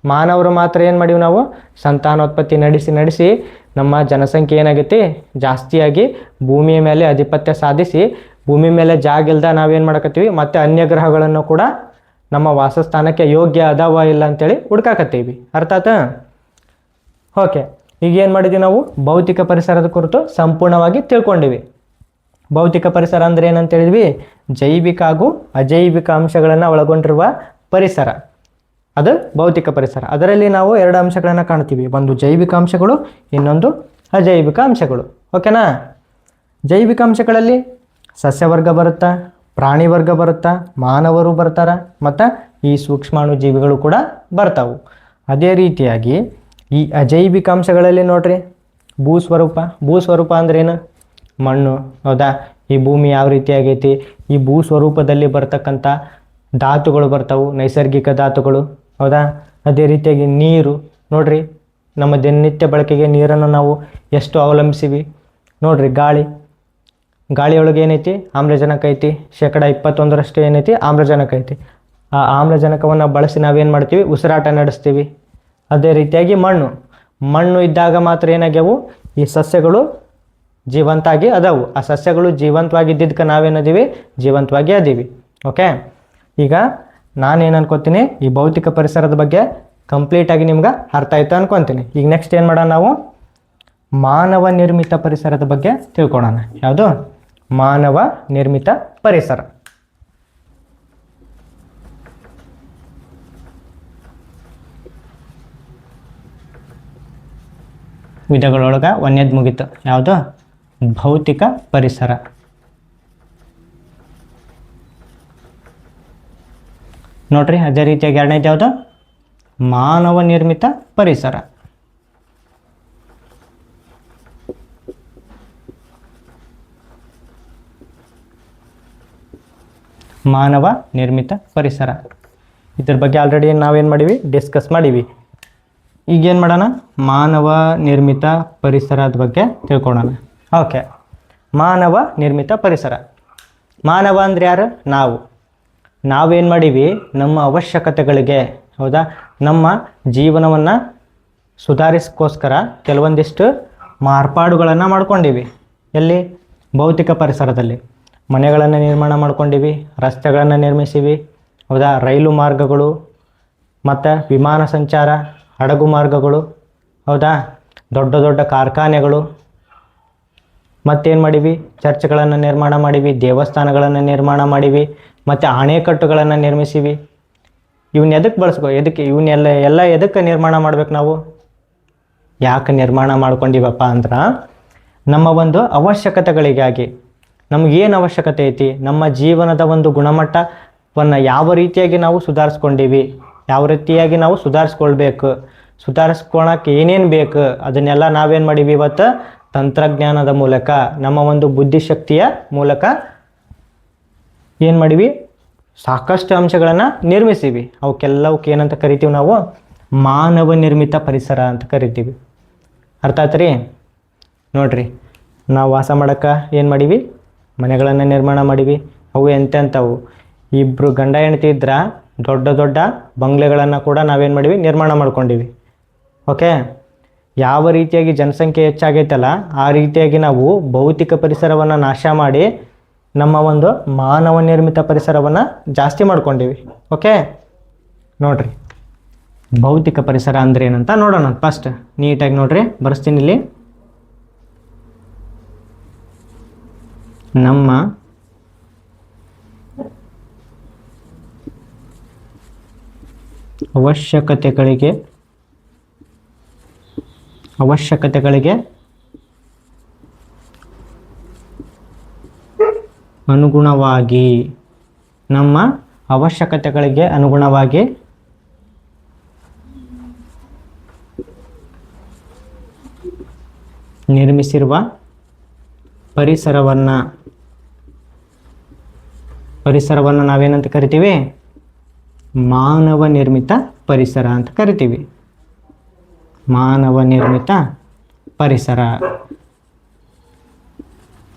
A: ಮಾನವರು ಮಾತ್ರ ಏನು ಮಾಡೀವಿ ನಾವು? ಸಂತಾನೋತ್ಪತ್ತಿ ನಡೆಸಿ ನಮ್ಮ ಜನಸಂಖ್ಯೆ ಏನಾಗೈತಿ? ಜಾಸ್ತಿಯಾಗಿ ಭೂಮಿಯ ಮೇಲೆ ಆಧಿಪತ್ಯ ಸಾಧಿಸಿ ಭೂಮಿ ಮೇಲೆ ಜಾಗ ಇಲ್ದ ನಾವೇನು ಮಾಡಕತ್ತೀವಿ? ಮತ್ತು ಅನ್ಯ ಗ್ರಹಗಳನ್ನು ಕೂಡ ನಮ್ಮ ವಾಸಸ್ಥಾನಕ್ಕೆ ಯೋಗ್ಯ ಅದಾವ ಇಲ್ಲ ಅಂತೇಳಿ ಹುಡ್ಕಾಕತ್ತೀವಿ. ಅರ್ಥ ಆಯ್ತಾ? ಓಕೆ, ಈಗ ಏನು ಮಾಡಿದ್ವಿ ನಾವು? ಭೌತಿಕ ಪರಿಸರದ ಕುರಿತು ಸಂಪೂರ್ಣವಾಗಿ ತಿಳ್ಕೊಂಡಿವಿ. ಭೌತಿಕ ಪರಿಸರ ಅಂದರೆ ಏನಂತ ಹೇಳಿದ್ವಿ? ಜೈವಿಕ ಹಾಗೂ ಅಜೈವಿಕ ಅಂಶಗಳನ್ನು ಒಳಗೊಂಡಿರುವ ಪರಿಸರ, ಅದು ಭೌತಿಕ ಪರಿಸರ. ಅದರಲ್ಲಿ ನಾವು 2 ಅಂಶಗಳನ್ನು ಕಾಣ್ತೀವಿ, ಒಂದು ಜೈವಿಕ ಅಂಶಗಳು, ಇನ್ನೊಂದು ಅಜೈವಿಕ ಅಂಶಗಳು. ಓಕೆನಾ? ಜೈವಿಕ ಅಂಶಗಳಲ್ಲಿ ಸಸ್ಯವರ್ಗ ಬರುತ್ತಾ, ಪ್ರಾಣಿ ವರ್ಗ ಬರುತ್ತಾ, ಮಾನವರು ಬರ್ತಾರ, ಮತ್ತು ಈ ಸೂಕ್ಷ್ಮಾಣು ಜೀವಿಗಳು ಕೂಡ ಬರ್ತಾವು. ಅದೇ ರೀತಿಯಾಗಿ ಈ ಅಜೈವಿಕ ಅಂಶಗಳಲ್ಲಿ ನೋಡ್ರಿ, ಭೂಸ್ವರೂಪ ಅಂದ್ರೆ ಏನು? ಮಣ್ಣು, ಹೌದಾ? ಈ ಭೂಮಿ ಯಾವ ರೀತಿ ಆಗೈತಿ? ಈ ಭೂಸ್ವರೂಪದಲ್ಲಿ ಬರ್ತಕ್ಕಂಥ ಧಾತುಗಳು ಬರ್ತಾವು, ನೈಸರ್ಗಿಕ ಧಾತುಗಳು, ಹೌದಾ? ಅದೇ ರೀತಿಯಾಗಿ ನೀರು. ನೋಡ್ರಿ, ನಮ್ಮ ದಿನನಿತ್ಯ ಬಳಕೆಗೆ ನೀರನ್ನು ನಾವು ಎಷ್ಟು ಅವಲಂಬಿಸಿವಿ. ನೋಡ್ರಿ, ಗಾಳಿಯೊಳಗೆ ಏನೈತಿ? ಆಮ್ಲಜನಕ ಐತಿ. 21% ಏನೈತಿ? ಆಮ್ಲಜನಕ ಐತಿ. ಆ ಆಮ್ಲಜನಕವನ್ನು ಬಳಸಿ ನಾವೇನು ಮಾಡ್ತೀವಿ? ಉಸಿರಾಟ ನಡೆಸ್ತೀವಿ. ಅದೇ ರೀತಿಯಾಗಿ ಮಣ್ಣು ಇದ್ದಾಗ ಮಾತ್ರ ಏನಾಗ್ಯಾವು? ಈ ಸಸ್ಯಗಳು ಜೀವಂತಾಗಿ ಅದಾವು. ಆ ಸಸ್ಯಗಳು ಜೀವಂತವಾಗಿದ್ದಕ್ಕೆ ನಾವೇನದೀವಿ? ಜೀವಂತವಾಗಿ ಅದೀವಿ. ಓಕೆ, ಈಗ ನಾನೇನು ಅನ್ಕೋತೀನಿ? ಈ ಭೌತಿಕ ಪರಿಸರದ ಬಗ್ಗೆ ಕಂಪ್ಲೀಟಾಗಿ ನಿಮ್ಗೆ ಅರ್ಥ ಆಯ್ತು ಅನ್ಕೊತೀನಿ. ಈಗ ನೆಕ್ಸ್ಟ್ ಏನು ಮಾಡೋಣ? ನಾವು ಮಾನವ ನಿರ್ಮಿತ ಪರಿಸರದ ಬಗ್ಗೆ ತಿಳ್ಕೊಳ್ಳೋಣ. ಯಾವುದು? ಮಾನವ ನಿರ್ಮಿತ ಪರಿಸರ. ವಿಧಗಳೊಳಗೆ 1ನೇದು ಮುಗೀತು. ಯಾವುದು? ಭೌತಿಕ ಪರಿಸರ. ನೋಡ್ರಿ, ಅದೇ ರೀತಿಯಾಗಿ 2ನೇದು ಯಾವುದು? ಮಾನವ ನಿರ್ಮಿತ ಪರಿಸರ. ಮಾನವ ನಿರ್ಮಿತ ಪರಿಸರ ಇದ್ರ ಬಗ್ಗೆ ಆಲ್ರೆಡಿ ನಾವೇನು ಮಾಡೀವಿ? ಡಿಸ್ಕಸ್ ಮಾಡೀವಿ. ಈಗೇನು ಮಾಡೋಣ? ಮಾನವ ನಿರ್ಮಿತ ಪರಿಸರದ ಬಗ್ಗೆ ತಿಳ್ಕೊಳ್ಳೋಣ. ಓಕೆ, ಮಾನವ ನಿರ್ಮಿತ ಪರಿಸರ. ಮಾನವ ಅಂದರೆ ಯಾರು? ನಾವೇನು ಮಾಡೀವಿ? ನಮ್ಮ ಅವಶ್ಯಕತೆಗಳಿಗೆ, ಹೌದಾ, ನಮ್ಮ ಜೀವನವನ್ನು ಸುಧಾರಿಸೋಕ್ಕೋಸ್ಕರ ಕೆಲವೊಂದಿಷ್ಟು ಮಾರ್ಪಾಡುಗಳನ್ನು ಮಾಡ್ಕೊಂಡಿವಿ. ಎಲ್ಲಿ? ಭೌತಿಕ ಪರಿಸರದಲ್ಲಿ. ಮನೆಗಳನ್ನು ನಿರ್ಮಾಣ ಮಾಡ್ಕೊಂಡಿವಿ, ರಸ್ತೆಗಳನ್ನು ನಿರ್ಮಿಸಿವಿ, ಹೌದಾ, ರೈಲು ಮಾರ್ಗಗಳು ಮತ್ತು ವಿಮಾನ ಸಂಚಾರ, ಹಡಗು ಮಾರ್ಗಗಳು, ಹೌದಾ, ದೊಡ್ಡ ದೊಡ್ಡ ಕಾರ್ಖಾನೆಗಳು, ಮತ್ತೇನು ಮಾಡೀವಿ? ಚರ್ಚ್ಗಳನ್ನು ನಿರ್ಮಾಣ ಮಾಡೀವಿ, ದೇವಸ್ಥಾನಗಳನ್ನು ನಿರ್ಮಾಣ ಮಾಡೀವಿ, ಮತ್ತು ಅಣೆಕಟ್ಟುಗಳನ್ನು ನಿರ್ಮಿಸಿವಿ. ಇವನ್ನ ಎದಕ್ಕೆ ಇವನ್ನೆಲ್ಲ ಎದಕ್ಕೆ ನಿರ್ಮಾಣ ಮಾಡ್ಬೇಕು ನಾವು? ಯಾಕೆ ನಿರ್ಮಾಣ ಮಾಡ್ಕೊಂಡಿವಪ್ಪ ಅಂದ್ರೆ ನಮ್ಮ ಒಂದು ಅವಶ್ಯಕತೆಗಳಿಗಾಗಿ. ನಮಗೇನು ಅವಶ್ಯಕತೆ ಐತಿ? ನಮ್ಮ ಜೀವನದ ಒಂದು ಗುಣಮಟ್ಟವನ್ನು ಯಾವ ರೀತಿಯಾಗಿ ನಾವು ಸುಧಾರಿಸ್ಕೊಂಡಿವಿ, ಯಾವ ರೀತಿಯಾಗಿ ನಾವು ಸುಧಾರಿಸ್ಕೊಳಕ್ಕೆ ಏನೇನು ಬೇಕು ಅದನ್ನೆಲ್ಲ ನಾವೇನು ಮಾಡೀವಿ? ಇವತ್ತು ತಂತ್ರಜ್ಞಾನದ ಮೂಲಕ, ನಮ್ಮ ಒಂದು ಬುದ್ಧಿಶಕ್ತಿಯ ಮೂಲಕ ಏನು ಮಾಡೀವಿ? ಸಾಕಷ್ಟು ಅಂಶಗಳನ್ನು ನಿರ್ಮಿಸಿವಿ. ಅವಕ್ಕೆಲ್ಲವಕ್ಕೆ ಏನಂತ ಕರಿತೀವಿ ನಾವು? ಮಾನವ ನಿರ್ಮಿತ ಪರಿಸರ ಅಂತ ಕರಿತೀವಿ. ಅರ್ಥ ಆಯ್ತು ರೀ? ನೋಡ್ರಿ, ನಾವು ವಾಸ ಮಾಡೋಕ್ಕೆ ಏನು ಮಾಡೀವಿ? ಮನೆಗಳನ್ನು ನಿರ್ಮಾಣ ಮಾಡೀವಿ. ಅವು ಎಂತೆಂಥವು? ಇಬ್ಬರು ಗಂಡ ಹೆಂಡತಿ ಇದ್ರೆ ದೊಡ್ಡ ದೊಡ್ಡ ಬಂಗ್ಲೆಗಳನ್ನು ಕೂಡ ನಾವೇನು ಮಾಡೀವಿ? ನಿರ್ಮಾಣ ಮಾಡ್ಕೊಂಡಿವಿ. ಓಕೆ. ಯಾವ ರೀತಿಯಾಗಿ ಜನಸಂಖ್ಯೆ ಹೆಚ್ಚಾಗೈತಲ್ಲ ಆ ರೀತಿಯಾಗಿ ನಾವು ಭೌತಿಕ ಪರಿಸರವನ್ನು ನಾಶ ಮಾಡಿ ನಮ್ಮ ಒಂದು ಮಾನವ ನಿರ್ಮಿತ ಪರಿಸರವನ್ನು ಜಾಸ್ತಿ ಮಾಡ್ಕೊಂಡಿವಿ. ಓಕೆ, ನೋಡ್ರಿ ಭೌತಿಕ ಪರಿಸರ ಅಂದ್ರೆ ಏನಂತ ನೋಡೋಣ. ಫಸ್ಟ್ ನೀಟಾಗಿ ನೋಡ್ರಿ, ಬರ್ಸ್ತೀನಿ ಇಲ್ಲಿ. ನಮ್ಮ ಅವಶ್ಯಕತೆಗಳಿಗೆ ಅನುಗುಣವಾಗಿ ನಿರ್ಮಿಸಿರುವ ಪರಿಸರವನ್ನು ನಾವೇನಂತ ಕರಿತೀವಿ? ಮಾನವ ನಿರ್ಮಿತ ಪರಿಸರ ಅಂತ ಕರಿತೀವಿ. ಮಾನವ ನಿರ್ಮಿತ ಪರಿಸರ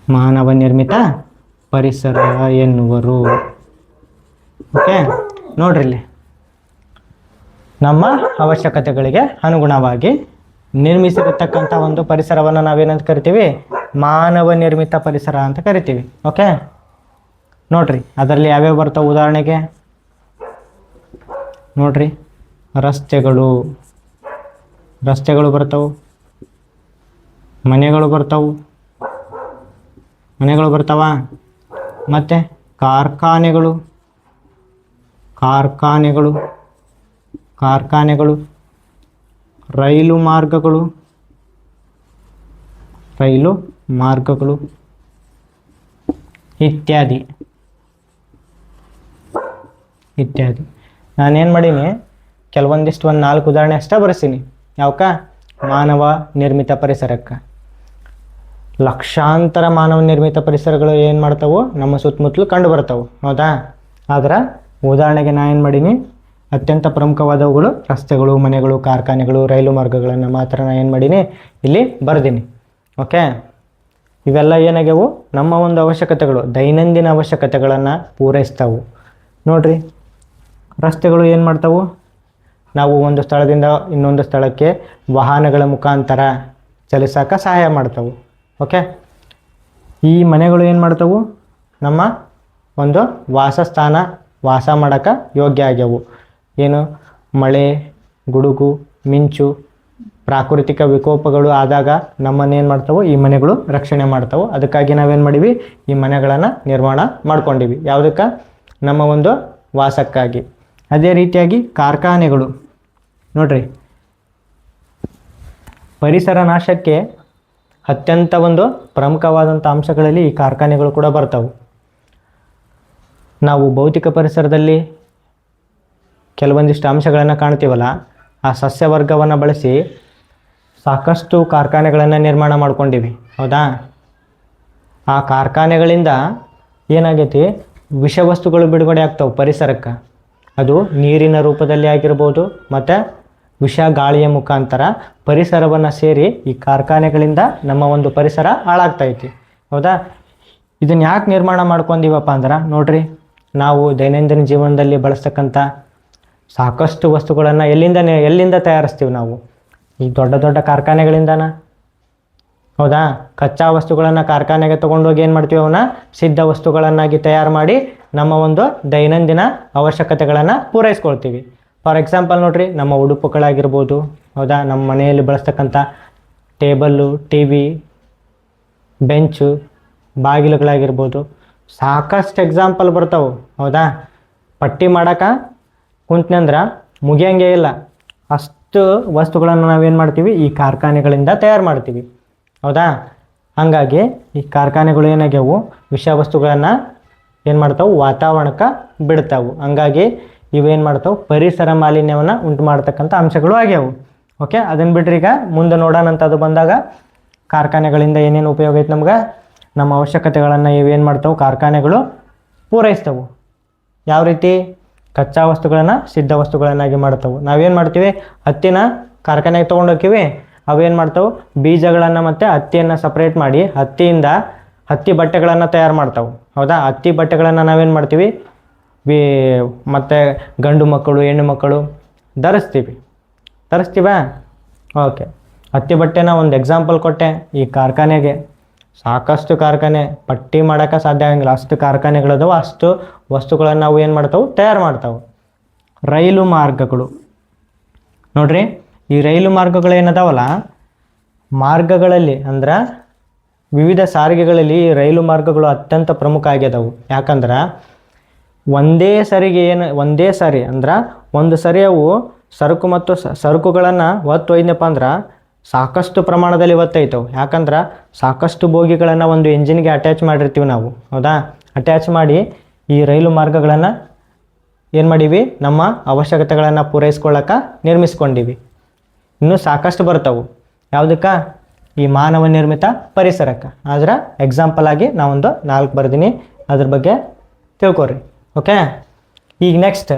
A: ಎನ್ನುವರು. ಓಕೆ, ನೋಡ್ರಿ ಇಲ್ಲಿ ನಮ್ಮ ಅವಶ್ಯಕತೆಗಳಿಗೆ ಅನುಗುಣವಾಗಿ ನಿರ್ಮಿಸಿರತಕ್ಕಂಥ ಒಂದು ಪರಿಸರವನ್ನು ನಾವೇನಂತ ಕರಿತೀವಿ? ಮಾನವ ನಿರ್ಮಿತ ಪರಿಸರ ಅಂತ ಕರಿತೀವಿ. ಓಕೆ, ನೋಡ್ರಿ ಅದರಲ್ಲಿ ಯಾವ್ಯಾವ ಬರ್ತಾವೆ ಉದಾಹರಣೆಗೆ ನೋಡ್ರಿ. ರಸ್ತೆಗಳು ಬರ್ತಾವೆ, ಮನೆಗಳು ಬರ್ತಾವ, ಮತ್ತು ಕಾರ್ಖಾನೆಗಳು, ರೈಲು ಮಾರ್ಗಗಳು ಇತ್ಯಾದಿ. ನಾನೇನು ಮಾಡೀನಿ, ಕೆಲವೊಂದಿಷ್ಟು 4 ಉದಾಹರಣೆ ಅಷ್ಟೇ ಬರ್ಸೀನಿ. ಯಾವಕ್ಕ? ಮಾನವ ನಿರ್ಮಿತ ಪರಿಸರಕ್ಕೆ. ಲಕ್ಷಾಂತರ ಮಾನವ ನಿರ್ಮಿತ ಪರಿಸರಗಳು ಏನು ಮಾಡ್ತಾವೆ? ನಮ್ಮ ಸುತ್ತಮುತ್ತಲು ಕಂಡು ಬರ್ತಾವೆ, ಹೌದಾ? ಆದ್ರೆ ಉದಾಹರಣೆಗೆ ನಾನು ಏನು ಮಾಡೀನಿ, ಅತ್ಯಂತ ಪ್ರಮುಖವಾದವುಗಳು ರಸ್ತೆಗಳು, ಮನೆಗಳು, ಕಾರ್ಖಾನೆಗಳು, ರೈಲು ಮಾರ್ಗಗಳನ್ನು ಮಾತ್ರ ನಾನು ಏನು ಮಾಡೀನಿ ಇಲ್ಲಿ ಬರ್ದೀನಿ. ಓಕೆ, ಇವೆಲ್ಲ ಏನಾಗ್ಯವು? ನಮ್ಮ ಒಂದು ಅವಶ್ಯಕತೆಗಳು, ದೈನಂದಿನ ಅವಶ್ಯಕತೆಗಳನ್ನು ಪೂರೈಸ್ತಾವು. ನೋಡ್ರಿ, ರಸ್ತೆಗಳು ಏನು ಮಾಡ್ತಾವು? ನಾವು ಒಂದು ಸ್ಥಳದಿಂದ ಇನ್ನೊಂದು ಸ್ಥಳಕ್ಕೆ ವಾಹನಗಳ ಮುಖಾಂತರ ಚಲಿಸೋಕೆ ಸಹಾಯ ಮಾಡ್ತಾವೆ. ಓಕೆ, ಈ ಮನೆಗಳು ಏನು ಮಾಡ್ತಾವು? ನಮ್ಮ ಒಂದು ವಾಸ ಮಾಡೋಕೆ ಯೋಗ್ಯ ಆಗ್ಯವು. ಏನು? ಮಳೆ, ಗುಡುಗು, ಮಿಂಚು, ಪ್ರಾಕೃತಿಕ ವಿಕೋಪಗಳು ಆದಾಗ ನಮ್ಮನ್ನೇನು ಮಾಡ್ತಾವೆ? ಈ ಮನೆಗಳು ರಕ್ಷಣೆ ಮಾಡ್ತಾವೆ. ಅದಕ್ಕಾಗಿ ನಾವೇನು ಮಾಡೀವಿ? ಈ ಮನೆಗಳನ್ನು ನಿರ್ಮಾಣ ಮಾಡ್ಕೊಂಡಿವಿ. ಯಾವುದಕ್ಕೆ? ನಮ್ಮ ಒಂದು ವಾಸಕ್ಕಾಗಿ. ಅದೇ ರೀತಿಯಾಗಿ ಕಾರ್ಖಾನೆಗಳು ನೋಡ್ರಿ, ಪರಿಸರ ನಾಶಕ್ಕೆ ಅತ್ಯಂತ ಒಂದು ಪ್ರಮುಖವಾದಂಥ ಅಂಶಗಳಲ್ಲಿ ಈ ಕಾರ್ಖಾನೆಗಳು ಕೂಡ ಬರ್ತಾವೆ. ನಾವು ಭೌತಿಕ ಪರಿಸರದಲ್ಲಿ ಕೆಲವೊಂದಿಷ್ಟು ಅಂಶಗಳನ್ನು ಕಾಣ್ತೀವಲ್ಲ, ಆ ಸಸ್ಯವರ್ಗವನ್ನು ಬಳಸಿ ಸಾಕಷ್ಟು ಕಾರ್ಖಾನೆಗಳನ್ನು ನಿರ್ಮಾಣ ಮಾಡ್ಕೊಂಡಿವಿ, ಹೌದಾ? ಆ ಕಾರ್ಖಾನೆಗಳಿಂದ ಏನಾಗೈತಿ? ವಿಷವಸ್ತುಗಳು ಬಿಡುಗಡೆ ಆಗ್ತಾವೆ ಪರಿಸರಕ್ಕೆ. ಅದು ನೀರಿನ ರೂಪದಲ್ಲಿ ಆಗಿರ್ಬೋದು, ಮತ್ತು ವಿಷ ಗಾಳಿಯ ಮುಖಾಂತರ ಪರಿಸರವನ್ನು ಸೇರಿ ಈ ಕಾರ್ಖಾನೆಗಳಿಂದ ನಮ್ಮ ಒಂದು ಪರಿಸರ ಹಾಳಾಗ್ತೈತಿ, ಹೌದಾ? ಇದನ್ನು ಯಾಕೆ ನಿರ್ಮಾಣ ಮಾಡ್ಕೊಂಡಿವಪ್ಪ ಅಂದ್ರೆ ನೋಡ್ರಿ, ನಾವು ದೈನಂದಿನ ಜೀವನದಲ್ಲಿ ಬಳಸ್ತಕ್ಕಂಥ ಸಾಕಷ್ಟು ವಸ್ತುಗಳನ್ನು ಎಲ್ಲಿಂದ ತಯಾರಿಸ್ತೀವಿ ನಾವು? ಈ ದೊಡ್ಡ ದೊಡ್ಡ ಕಾರ್ಖಾನೆಗಳಿಂದನ, ಹೌದಾ? ಕಚ್ಚಾ ವಸ್ತುಗಳನ್ನು ಕಾರ್ಖಾನೆಗೆ ತೊಗೊಂಡೋಗಿ ಏನು ಮಾಡ್ತೀವಿ? ಅವನ್ನ ಸಿದ್ಧ ವಸ್ತುಗಳನ್ನಾಗಿ ತಯಾರು ಮಾಡಿ ನಮ್ಮ ಒಂದು ದೈನಂದಿನ ಅವಶ್ಯಕತೆಗಳನ್ನು ಪೂರೈಸ್ಕೊಳ್ತೀವಿ. ಫಾರ್ ಎಕ್ಸಾಂಪಲ್ ನೋಡ್ರಿ, ನಮ್ಮ ಉಡುಪುಗಳಾಗಿರ್ಬೋದು, ಹೌದಾ? ನಮ್ಮ ಮನೆಯಲ್ಲಿ ಬಳಸ್ತಕ್ಕಂಥ ಟೇಬಲ್ಲು, TV, ಬೆಂಚು, ಬಾಗಿಲುಗಳಾಗಿರ್ಬೋದು, ಸಾಕಷ್ಟು ಎಕ್ಸಾಂಪಲ್ ಬರ್ತಾವೆ, ಹೌದಾ? ಪಟ್ಟಿ ಮಾಡೋಕೆ ಕುಂತ್ನಂದ್ರೆ ಮುಗಿಯಂಗೆ ಇಲ್ಲ. ಅಷ್ಟು ವಸ್ತುಗಳನ್ನು ನಾವೇನು ಮಾಡ್ತೀವಿ? ಈ ಕಾರ್ಖಾನೆಗಳಿಂದ ತಯಾರು ಮಾಡ್ತೀವಿ, ಹೌದಾ? ಹಾಗಾಗಿ ಈ ಕಾರ್ಖಾನೆಗಳು ಏನಾಗ್ಯಾವು? ವಿಷ ವಸ್ತುಗಳನ್ನು ಏನು ಮಾಡ್ತಾವೆ? ವಾತಾವರಣಕ್ಕೆ ಬಿಡ್ತಾವೆ. ಹಂಗಾಗಿ ಇವೇನು ಮಾಡ್ತಾವೆ? ಪರಿಸರ ಮಾಲಿನ್ಯವನ್ನು ಉಂಟು ಮಾಡ್ತಕ್ಕಂಥ ಅಂಶಗಳು ಆಗ್ಯಾವು. ಓಕೆ, ಅದನ್ನು ಬಿಟ್ಟರೆ ಈಗ ಮುಂದೆ ನೋಡೋಣಂಥದ್ದು ಬಂದಾಗ ಕಾರ್ಖಾನೆಗಳಿಂದ ಏನೇನು ಉಪಯೋಗ ಐತೆ ನಮ್ಗೆ? ನಮ್ಮ ಅವಶ್ಯಕತೆಗಳನ್ನು ಇವೇನು ಮಾಡ್ತಾವೆ? ಕಾರ್ಖಾನೆಗಳು ಪೂರೈಸ್ತವೆ. ಯಾವ ರೀತಿ? ಕಚ್ಚಾ ವಸ್ತುಗಳನ್ನು ಸಿದ್ಧ ವಸ್ತುಗಳನ್ನಾಗಿ ಮಾಡ್ತಾವೆ. ನಾವೇನು ಮಾಡ್ತೀವಿ? ಹತ್ತಿನ ಕಾರ್ಖಾನೆಗೆ ತೊಗೊಂಡೋಗ್ತೀವಿ, ಅವೇನು ಮಾಡ್ತಾವೆ? ಬೀಜಗಳನ್ನು ಮತ್ತು ಹತ್ತಿಯನ್ನು ಸಪ್ರೇಟ್ ಮಾಡಿ ಹತ್ತಿಯಿಂದ ಹತ್ತಿ ಬಟ್ಟೆಗಳನ್ನು ತಯಾರು ಮಾಡ್ತಾವೆ, ಹೌದಾ? ಹತ್ತಿ ಬಟ್ಟೆಗಳನ್ನು ನಾವೇನು ಮಾಡ್ತೀವಿ? ಮತ್ತು ಗಂಡು ಮಕ್ಕಳು, ಹೆಣ್ಣು ಮಕ್ಕಳು ತರಿಸ್ತೀವ. ಓಕೆ, ಹತ್ತಿ ಬಟ್ಟೆನ ಒಂದು ಎಕ್ಸಾಂಪಲ್ ಕೊಟ್ಟೆ. ಈ ಕಾರ್ಖಾನೆಗೆ ಸಾಕಷ್ಟು ಕಾರ್ಖಾನೆ ಪಟ್ಟಿ ಮಾಡೋಕ್ಕೆ ಸಾಧ್ಯ ಆಗಂಗಿಲ್ಲ, ಅಷ್ಟು ಕಾರ್ಖಾನೆಗಳದಾವ, ಅಷ್ಟು ವಸ್ತುಗಳನ್ನು ನಾವು ಏನು ಮಾಡ್ತಾವೆ, ತಯಾರು ಮಾಡ್ತಾವೆ. ರೈಲು ಮಾರ್ಗಗಳು ನೋಡ್ರಿ, ಈ ರೈಲು ಮಾರ್ಗಗಳು ಏನದಾವಲ್ಲ, ಮಾರ್ಗಗಳಲ್ಲಿ ಅಂದ್ರೆ ವಿವಿಧ ಸಾರಿಗೆಗಳಲ್ಲಿ ಈ ರೈಲು ಮಾರ್ಗಗಳು ಅತ್ಯಂತ ಪ್ರಮುಖ ಆಗ್ಯದವು. ಯಾಕಂದ್ರೆ ಒಂದೇ ಸಾರಿ ಅಂದ್ರೆ ಒಂದು ಸರಿ ಅವು ಸರಕು ಮತ್ತು ಸರಕುಗಳನ್ನು ಒಯ್ದಪ್ಪ ಅಂದ್ರೆ ಸಾಕಷ್ಟು ಪ್ರಮಾಣದಲ್ಲಿ ಒತ್ತೈತವು. ಯಾಕಂದ್ರೆ ಸಾಕಷ್ಟು ಬೋಗಿಗಳನ್ನು ಒಂದು ಎಂಜಿನ್ಗೆ ಅಟ್ಯಾಚ್ ಮಾಡಿರ್ತೀವಿ ನಾವು, ಹೌದಾ? ಅಟ್ಯಾಚ್ ಮಾಡಿ ಈ ರೈಲು ಮಾರ್ಗಗಳನ್ನು ಏನು ಮಾಡೀವಿ, ನಮ್ಮ ಅವಶ್ಯಕತೆಗಳನ್ನು ಪೂರೈಸ್ಕೊಳ್ಳೋಕೆ ನಿರ್ಮಿಸ್ಕೊಂಡಿವಿ. ಇನ್ನೂ ಸಾಕಷ್ಟು ಬರ್ತಾವೆ. ಯಾವುದಕ್ಕೆ? ಈ ಮಾನವ ನಿರ್ಮಿತ ಪರಿಸರಕ್ಕೆ. ಆದ್ರೆ ಎಕ್ಸಾಂಪಲ್ ಆಗಿ ನಾವೊಂದು 4 ಬರ್ದೀನಿ, ಅದ್ರ ಬಗ್ಗೆ ತಿಳ್ಕೊರಿ. ಓಕೆ, ಈಗ ನೆಕ್ಸ್ಟ್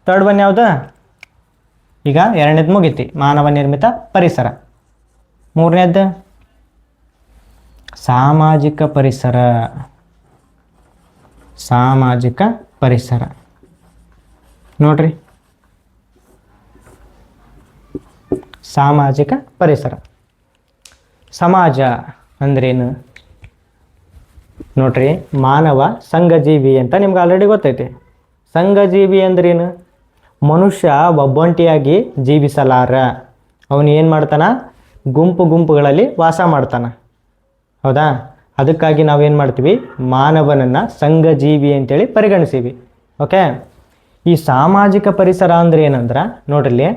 A: ಥರ್ಡ್ ಒನ್ ಯಾವುದು? ಈಗ 2ನೇದು ಮುಗೀತಿ, ಮಾನವ ನಿರ್ಮಿತ ಪರಿಸರ. 3ನೇದು ಸಾಮಾಜಿಕ ಪರಿಸರ. ಸಾಮಾಜಿಕ ಪರಿಸರ ನೋಡ್ರಿ, ಸಾಮಾಜಿಕ ಪರಿಸರ. ಸಮಾಜ ಅಂದ್ರೇನು ನೋಡ್ರಿ, ಮಾನವ ಸಂಘಜೀವಿ ಅಂತ ನಿಮ್ಗೆ ಆಲ್ರೆಡಿ ಗೊತ್ತೈತಿ. ಸಂಘಜೀವಿ ಅಂದ್ರೇನು? ಮನುಷ್ಯ ಒಬ್ಬೊಂಟಿಯಾಗಿ ಜೀವಿಸಲಾರ. ಅವನು ಏನು ಮಾಡ್ತಾನ? ಗುಂಪುಗಳಲ್ಲಿ ವಾಸ ಮಾಡ್ತಾನ, ಹೌದಾ? ಅದಕ್ಕಾಗಿ ನಾವೇನು ಮಾಡ್ತೀವಿ, ಮಾನವನನ್ನು ಸಂಘಜೀವಿ ಅಂತೇಳಿ ಪರಿಗಣಿಸ್ತೀವಿ. ಓಕೆ, ಈ ಸಾಮಾಜಿಕ ಪರಿಸರ ಅಂದರೆ ಏನಂದ್ರೆ ನೋಡ್ರಿ,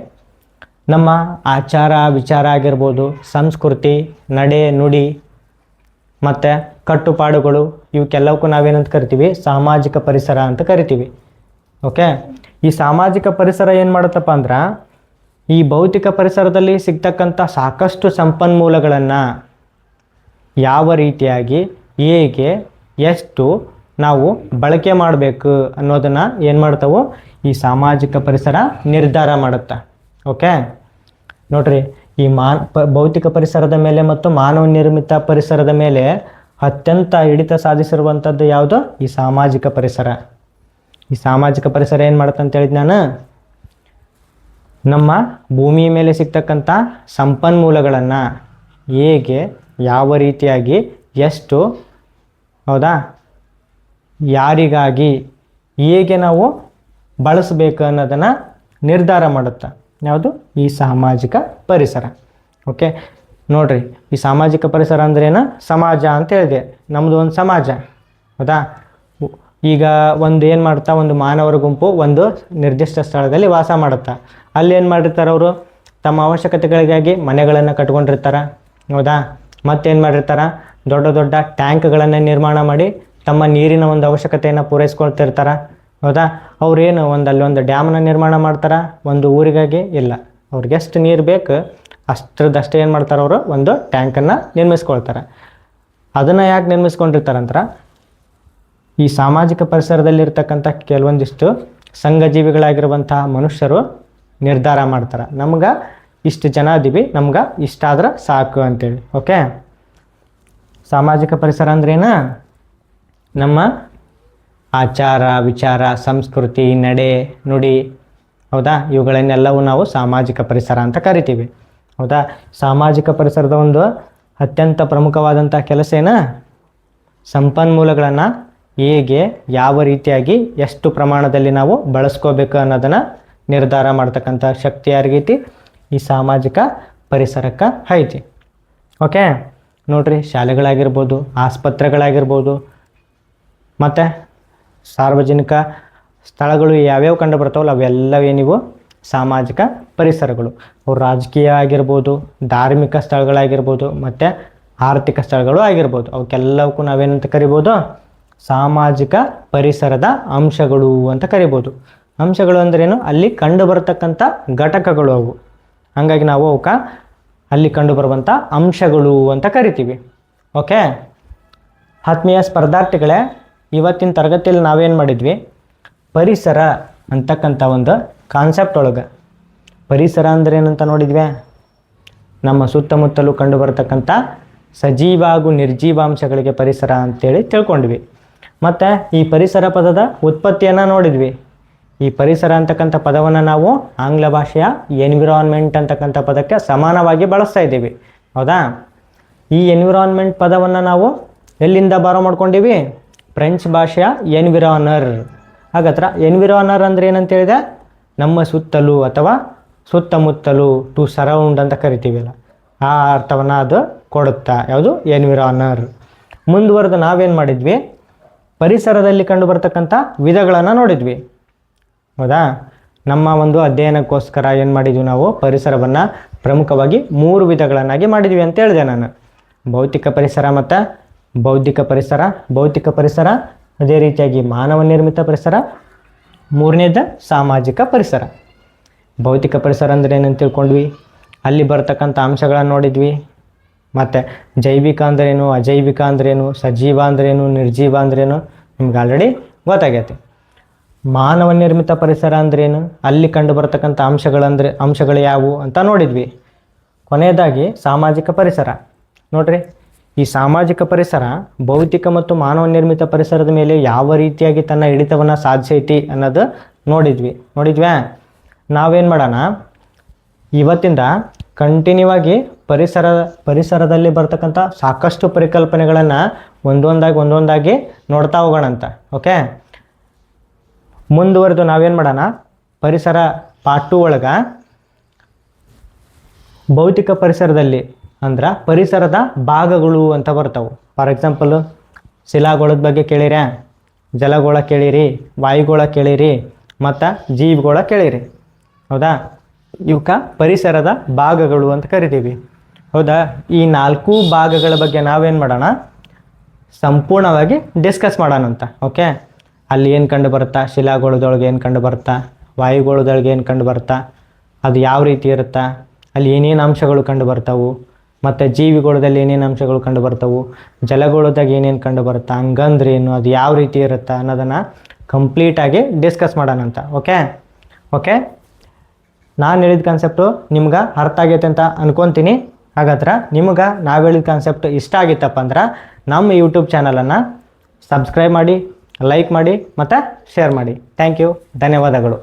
A: ನಮ್ಮ ಆಚಾರ ವಿಚಾರ ಆಗಿರ್ಬೋದು, ಸಂಸ್ಕೃತಿ, ನಡೆ ನುಡಿ ಮತ್ತು ಕಟ್ಟುಪಾಡುಗಳು, ಇವಕ್ಕೆಲ್ಲವಕ್ಕೂ ನಾವೇನಂತ ಕರಿತೀವಿ, ಸಾಮಾಜಿಕ ಪರಿಸರ ಅಂತ ಕರಿತೀವಿ. ಓಕೆ, ಈ ಸಾಮಾಜಿಕ ಪರಿಸರ ಏನು ಮಾಡುತ್ತಪ್ಪ ಅಂದ್ರೆ ಈ ಭೌತಿಕ ಪರಿಸರದಲ್ಲಿ ಸಿಗ್ತಕ್ಕಂಥ ಸಾಕಷ್ಟು ಸಂಪನ್ಮೂಲಗಳನ್ನು ಯಾವ ರೀತಿಯಾಗಿ, ಹೇಗೆ, ಎಷ್ಟು ನಾವು ಬಳಕೆ ಮಾಡಬೇಕು ಅನ್ನೋದನ್ನು ಏನು ಮಾಡ್ತಾವೆ, ಈ ಸಾಮಾಜಿಕ ಪರಿಸರ ನಿರ್ಧಾರ ಮಾಡುತ್ತೆ. ಓಕೆ, ನೋಡ್ರಿ, ಈ ಭೌತಿಕ ಪರಿಸರದ ಮೇಲೆ ಮತ್ತು ಮಾನವ ನಿರ್ಮಿತ ಪರಿಸರದ ಮೇಲೆ ಅತ್ಯಂತ ಹಿಡಿತ ಸಾಧಿಸಿರುವಂಥದ್ದು ಯಾವುದು? ಈ ಸಾಮಾಜಿಕ ಪರಿಸರ. ಈ ಸಾಮಾಜಿಕ ಪರಿಸರ ಏನು ಮಾಡುತ್ತೆ ಅಂತ ಹೇಳಿದ್ ನಾನು, ನಮ್ಮ ಭೂಮಿಯ ಮೇಲೆ ಸಿಗ್ತಕ್ಕಂಥ ಸಂಪನ್ಮೂಲಗಳನ್ನು ಹೇಗೆ, ಯಾವ ರೀತಿಯಾಗಿ, ಎಷ್ಟು, ಹೌದಾ, ಯಾರಿಗಾಗಿ, ಹೇಗೆ ನಾವು ಬಳಸಬೇಕು ಅನ್ನೋದನ್ನು ನಿರ್ಧಾರ ಮಾಡುತ್ತೆ. ಯಾವುದು? ಈ ಸಾಮಾಜಿಕ ಪರಿಸರ. ಓಕೆ, ನೋಡ್ರಿ, ಈ ಸಾಮಾಜಿಕ ಪರಿಸರ ಅಂದ್ರೇನು? ಸಮಾಜ ಅಂತ ಹೇಳಿದೆ, ನಮ್ಮದು ಒಂದು ಸಮಾಜ, ಹೌದಾ? ಈಗ ಒಂದು ಏನು ಮಾಡ್ತಾ, ಒಂದು ಮಾನವರ ಗುಂಪು ಒಂದು ನಿರ್ದಿಷ್ಟ ಸ್ಥಳದಲ್ಲಿ ವಾಸ ಮಾಡುತ್ತಾ, ಅಲ್ಲಿ ಏನು ಮಾಡಿರ್ತಾರೆ ಅವರು, ತಮ್ಮ ಅವಶ್ಯಕತೆಗಳಿಗಾಗಿ ಮನೆಗಳನ್ನು ಕಟ್ಕೊಂಡಿರ್ತಾರೆ, ಹೌದಾ? ಮತ್ತೇನು ಮಾಡಿರ್ತಾರೆ, ದೊಡ್ಡ ದೊಡ್ಡ ಟ್ಯಾಂಕ್ಗಳನ್ನು ನಿರ್ಮಾಣ ಮಾಡಿ ತಮ್ಮ ನೀರಿನ ಒಂದು ಅವಶ್ಯಕತೆಯನ್ನು ಪೂರೈಸ್ಕೊಳ್ತಿರ್ತಾರೆ, ಹೌದಾ? ಅವ್ರೇನು ಅಲ್ಲೊಂದು ಡ್ಯಾಮನ್ನು ನಿರ್ಮಾಣ ಮಾಡ್ತಾರೆ ಒಂದು ಊರಿಗಾಗಿ? ಇಲ್ಲ, ಅವ್ರಿಗೆ ಎಷ್ಟು ನೀರು ಬೇಕು ಅಷ್ಟರದಷ್ಟೇ ಏನು ಮಾಡ್ತಾರೆ, ಅವರು ಒಂದು ಟ್ಯಾಂಕನ್ನು ನಿರ್ಮಿಸ್ಕೊಳ್ತಾರೆ. ಅದನ್ನು ಯಾಕೆ ನಿರ್ಮಿಸ್ಕೊಂಡಿರ್ತಾರಂದ್ರೆ, ಈ ಸಾಮಾಜಿಕ ಪರಿಸರದಲ್ಲಿರ್ತಕ್ಕಂಥ ಕೆಲವೊಂದಿಷ್ಟು ಸಂಘಜೀವಿಗಳಾಗಿರುವಂತಹ ಮನುಷ್ಯರು ನಿರ್ಧಾರ ಮಾಡ್ತಾರೆ, ನಮ್ಗೆ ಇಷ್ಟು ಜನ ಅದೀವಿ, ನಮ್ಗೆ ಇಷ್ಟಾದ್ರೆ ಸಾಕು ಅಂತೇಳಿ. ಓಕೆ, ಸಾಮಾಜಿಕ ಪರಿಸರ ಅಂದ್ರೇನು? ನಮ್ಮ ಆಚಾರ ವಿಚಾರ, ಸಂಸ್ಕೃತಿ, ನಡೆ ನುಡಿ, ಹೌದಾ, ಇವುಗಳನ್ನೆಲ್ಲವೂ ನಾವು ಸಾಮಾಜಿಕ ಪರಿಸರ ಅಂತ ಕರಿತೀವಿ, ಹೌದಾ? ಸಾಮಾಜಿಕ ಪರಿಸರದ ಒಂದು ಅತ್ಯಂತ ಪ್ರಮುಖವಾದಂಥ ಕೆಲಸ ಏನು? ಸಂಪನ್ಮೂಲಗಳನ್ನು ಹೇಗೆ, ಯಾವ ರೀತಿಯಾಗಿ, ಎಷ್ಟು ಪ್ರಮಾಣದಲ್ಲಿ ನಾವು ಬಳಸ್ಕೋಬೇಕು ಅನ್ನೋದನ್ನು ನಿರ್ಧಾರ ಮಾಡ್ತಕ್ಕಂಥ ಶಕ್ತಿ ಯಾರಿಗೈತಿ? ಈ ಸಾಮಾಜಿಕ ಪರಿಸರಕ್ಕೆ ಐತಿ. ಓಕೆ, ನೋಡ್ರಿ, ಶಾಲೆಗಳಾಗಿರ್ಬೋದು, ಆಸ್ಪತ್ರೆಗಳಾಗಿರ್ಬೋದು, ಮತ್ತು ಸಾರ್ವಜನಿಕ ಸ್ಥಳಗಳು ಯಾವ್ಯಾವ ಕಂಡು ಬರ್ತಾವಲ್ಲ ಅವೆಲ್ಲವೇನಿವು ಸಾಮಾಜಿಕ ಪರಿಸರಗಳು. ಅವು ರಾಜಕೀಯ ಆಗಿರ್ಬೋದು, ಧಾರ್ಮಿಕ ಸ್ಥಳಗಳಾಗಿರ್ಬೋದು, ಮತ್ತು ಆರ್ಥಿಕ ಸ್ಥಳಗಳು ಆಗಿರ್ಬೋದು, ಅವಕ್ಕೆಲ್ಲವಕ್ಕೂ ನಾವೇನಂತ ಕರಿಬೋದು? ಸಾಮಾಜಿಕ ಪರಿಸರದ ಅಂಶಗಳು ಅಂತ ಕರಿಬೋದು. ಅಂಶಗಳು ಅಂದ್ರೇನು? ಅಲ್ಲಿ ಕಂಡು ಬರತಕ್ಕಂಥ ಘಟಕಗಳು ಅವು. ಹಾಗಾಗಿ ನಾವು ಅವಕ್ಕೆ ಅಲ್ಲಿ ಕಂಡು ಬರುವಂಥ ಅಂಶಗಳು ಅಂತ ಕರಿತೀವಿ. ಓಕೆ, ಆತ್ಮೀಯ ಸ್ಪರ್ಧಾರ್ಥಿಗಳೇ, ಇವತ್ತಿನ ತರಗತಿಯಲ್ಲಿ ನಾವೇನು ಮಾಡಿದ್ವಿ, ಪರಿಸರ ಅಂತಕ್ಕಂಥ ಒಂದು ಕಾನ್ಸೆಪ್ಟ್ ಒಳಗೆ ಪರಿಸರ ಅಂದ್ರೆ ಏನಂತ ನೋಡಿದ್ವಿ. ನಮ್ಮ ಸುತ್ತಮುತ್ತಲೂ ಕಂಡು ಬರತಕ್ಕಂಥ ಸಜೀವ ಹಾಗೂ ನಿರ್ಜೀವಾಂಶಗಳಿಗೆ ಪರಿಸರ ಅಂತೇಳಿ ತಿಳ್ಕೊಂಡ್ವಿ. ಮತ್ತು ಈ ಪರಿಸರ ಪದದ ಉತ್ಪತ್ತಿಯನ್ನು ನೋಡಿದ್ವಿ. ಈ ಪರಿಸರ ಅಂತಕ್ಕಂಥ ಪದವನ್ನು ನಾವು ಆಂಗ್ಲ ಭಾಷೆಯ ಎನ್ವಿರಾನ್ಮೆಂಟ್ ಅಂತಕ್ಕಂಥ ಪದಕ್ಕೆ ಸಮಾನವಾಗಿ ಬಳಸ್ತಾ ಇದ್ದೀವಿ. ಹೌದಾ? ಈ ಎನ್ವಿರಾನ್ಮೆಂಟ್ ಪದವನ್ನು ನಾವು ಎಲ್ಲಿಂದ ಬಾರೋ ಮಾಡ್ಕೊಂಡಿವಿ? ಫ್ರೆಂಚ್ ಭಾಷೆಯ ಎನ್ವಿರಾನರ್. ಹಾಗಾದ್ರೆ ಎನ್ವಿರಾನರ್ ಅಂದರೆ ಏನಂತ ಹೇಳಿದೆ? ನಮ್ಮ ಸುತ್ತಲೂ ಅಥವಾ ಸುತ್ತಮುತ್ತಲು, ಟು ಸರೌಂಡ್ ಅಂತ ಕರಿತೀವಲ್ಲ, ಆ ಅರ್ಥವನ್ನು ಅದು ಕೊಡುತ್ತಾ. ಯಾವುದು? ಎನ್ವಿರಾನರ್. ಮುಂದುವರೆದು ನಾವೇನು ಮಾಡಿದ್ವಿ? ಪರಿಸರದಲ್ಲಿ ಕಂಡು ಬರ್ತಕ್ಕಂಥ ವಿಧಗಳನ್ನು ನೋಡಿದ್ವಿ. ಹೌದಾ? ನಮ್ಮ ಒಂದು ಅಧ್ಯಯನಕ್ಕೋಸ್ಕರ ಏನು ಮಾಡಿದ್ವಿ ನಾವು? ಪರಿಸರವನ್ನು ಪ್ರಮುಖವಾಗಿ 3 ವಿಧಗಳನ್ನಾಗಿ ಮಾಡಿದ್ವಿ ಅಂತ ಹೇಳಿದೆ ನಾನು. ಭೌತಿಕ ಪರಿಸರ ಮತ್ತು ಬೌದ್ಧಿಕ ಪರಿಸರ. ಭೌತಿಕ ಪರಿಸರ, ಅದೇ ರೀತಿಯಾಗಿ ಮಾನವ ನಿರ್ಮಿತ ಪರಿಸರ, 3ನೇದು ಸಾಮಾಜಿಕ ಪರಿಸರ. ಭೌತಿಕ ಪರಿಸರ ಅಂದರೆ ಏನಂತ ತಿಳ್ಕೊಂಡ್ವಿ, ಅಲ್ಲಿ ಬರ್ತಕ್ಕಂಥ ಅಂಶಗಳನ್ನು ನೋಡಿದ್ವಿ. ಮತ್ತು ಜೈವಿಕ ಅಂದ್ರೇನು, ಅಜೈವಿಕ ಅಂದ್ರೇನು, ಸಜೀವ ಅಂದ್ರೇನು, ನಿರ್ಜೀವ ಅಂದ್ರೇನು ನಿಮ್ಗೆ ಆಲ್ರೆಡಿ ಗೊತ್ತಾಗೈತೆ. ಮಾನವ ನಿರ್ಮಿತ ಪರಿಸರ ಅಂದ್ರೇನು, ಅಲ್ಲಿ ಕಂಡು ಬರ್ತಕ್ಕಂಥ ಅಂಶಗಳು ಯಾವುವು ಅಂತ ನೋಡಿದ್ವಿ. ಕೊನೆಯದಾಗಿ ಸಾಮಾಜಿಕ ಪರಿಸರ. ನೋಡ್ರಿ, ಈ ಸಾಮಾಜಿಕ ಪರಿಸರ ಭೌತಿಕ ಮತ್ತು ಮಾನವ ನಿರ್ಮಿತ ಪರಿಸರದ ಮೇಲೆ ಯಾವ ರೀತಿಯಾಗಿ ತನ್ನ ಹಿಡಿತವನ್ನು ಸಾಧಿಸೈತಿ ಅನ್ನೋದು ನೋಡಿದ್ವ್ಯಾ? ನಾವೇನು ಮಾಡೋಣ, ಇವತ್ತಿಂದ ಕಂಟಿನ್ಯೂ ಆಗಿ ಪರಿಸರದಲ್ಲಿ ಬರ್ತಕ್ಕಂಥ ಸಾಕಷ್ಟು ಪರಿಕಲ್ಪನೆಗಳನ್ನು ಒಂದೊಂದಾಗಿ ನೋಡ್ತಾ ಹೋಗೋಣಂತ. ಓಕೆ, ಮುಂದುವರೆದು ನಾವೇನು ಮಾಡೋಣ, ಪರಿಸರ ಪಾರ್ಟ್ 2 ಒಳಗೆ ಭೌತಿಕ ಪರಿಸರದಲ್ಲಿ ಅಂದ್ರೆ ಪರಿಸರದ ಭಾಗಗಳು ಅಂತ ಬರ್ತಾವೆ. ಫಾರ್ ಎಕ್ಸಾಂಪಲು ಶಿಲಾಗೋಳದ ಬಗ್ಗೆ ಕೇಳಿರಿ, ಜಲಗೋಳ ಕೇಳಿರಿ, ವಾಯುಗೋಳ ಕೇಳಿರಿ, ಮತ್ತು ಜೀವಿಗೋಳ ಕೇಳಿರಿ. ಹೌದಾ? ಇವಕ್ಕೆ ಪರಿಸರದ ಭಾಗಗಳು ಅಂತ ಕರಿತೀವಿ. ಹೌದಾ? ಈ 4 ಭಾಗಗಳ ಬಗ್ಗೆ ನಾವೇನು ಮಾಡೋಣ, ಸಂಪೂರ್ಣವಾಗಿ ಡಿಸ್ಕಸ್ ಮಾಡೋಣಂತ. ಓಕೆ, ಅಲ್ಲಿ ಏನು ಕಂಡು ಬರುತ್ತಾ, ಶಿಲಾಗೋಳದೊಳಗೆ ಏನು ಕಂಡು ಬರುತ್ತಾ, ವಾಯುಗೋಳದೊಳಗೆ ಏನು ಕಂಡು ಬರುತ್ತಾ, ಅದು ಯಾವ ರೀತಿ ಇರುತ್ತಾ, ಅಲ್ಲಿ ಏನೇನು ಅಂಶಗಳು ಕಂಡು ಬರ್ತಾವು, ಮತ್ತು ಜೀವಿಗೋಳದಲ್ಲಿ ಏನೇನು ಅಂಶಗಳು ಕಂಡು ಬರ್ತಾವು, ಜಲಗೋಳದಾಗ ಏನೇನು ಕಂಡು ಬರುತ್ತಾ, ಹಂಗಂದ್ರೇನು, ಅದು ಯಾವ ರೀತಿ ಇರುತ್ತಾ ಅನ್ನೋದನ್ನು ಕಂಪ್ಲೀಟಾಗಿ ಡಿಸ್ಕಸ್ ಮಾಡೋಣಂತ. ಓಕೆ, ನಾನು ಹೇಳಿದ ಕಾನ್ಸೆಪ್ಟು ನಿಮ್ಗೆ ಅರ್ಥ ಆಗೈತೆ ಅಂತ ಅನ್ಕೊತೀನಿ. ಹಾಗಾದ್ರೆ ನಿಮ್ಗೆ ನಾವು ಹೇಳಿದ ಕಾನ್ಸೆಪ್ಟ್ ಇಷ್ಟ ಆಗಿತ್ತಪ್ಪ ಅಂದ್ರೆ ನಮ್ಮ ಯೂಟ್ಯೂಬ್ ಚಾನಲನ್ನು ಸಬ್ಸ್ಕ್ರೈಬ್ ಮಾಡಿ, ಲೈಕ್ ಮಾಡಿ ಮತ್ತು ಶೇರ್ ಮಾಡಿ. ಥ್ಯಾಂಕ್ ಯು, ಧನ್ಯವಾದಗಳು.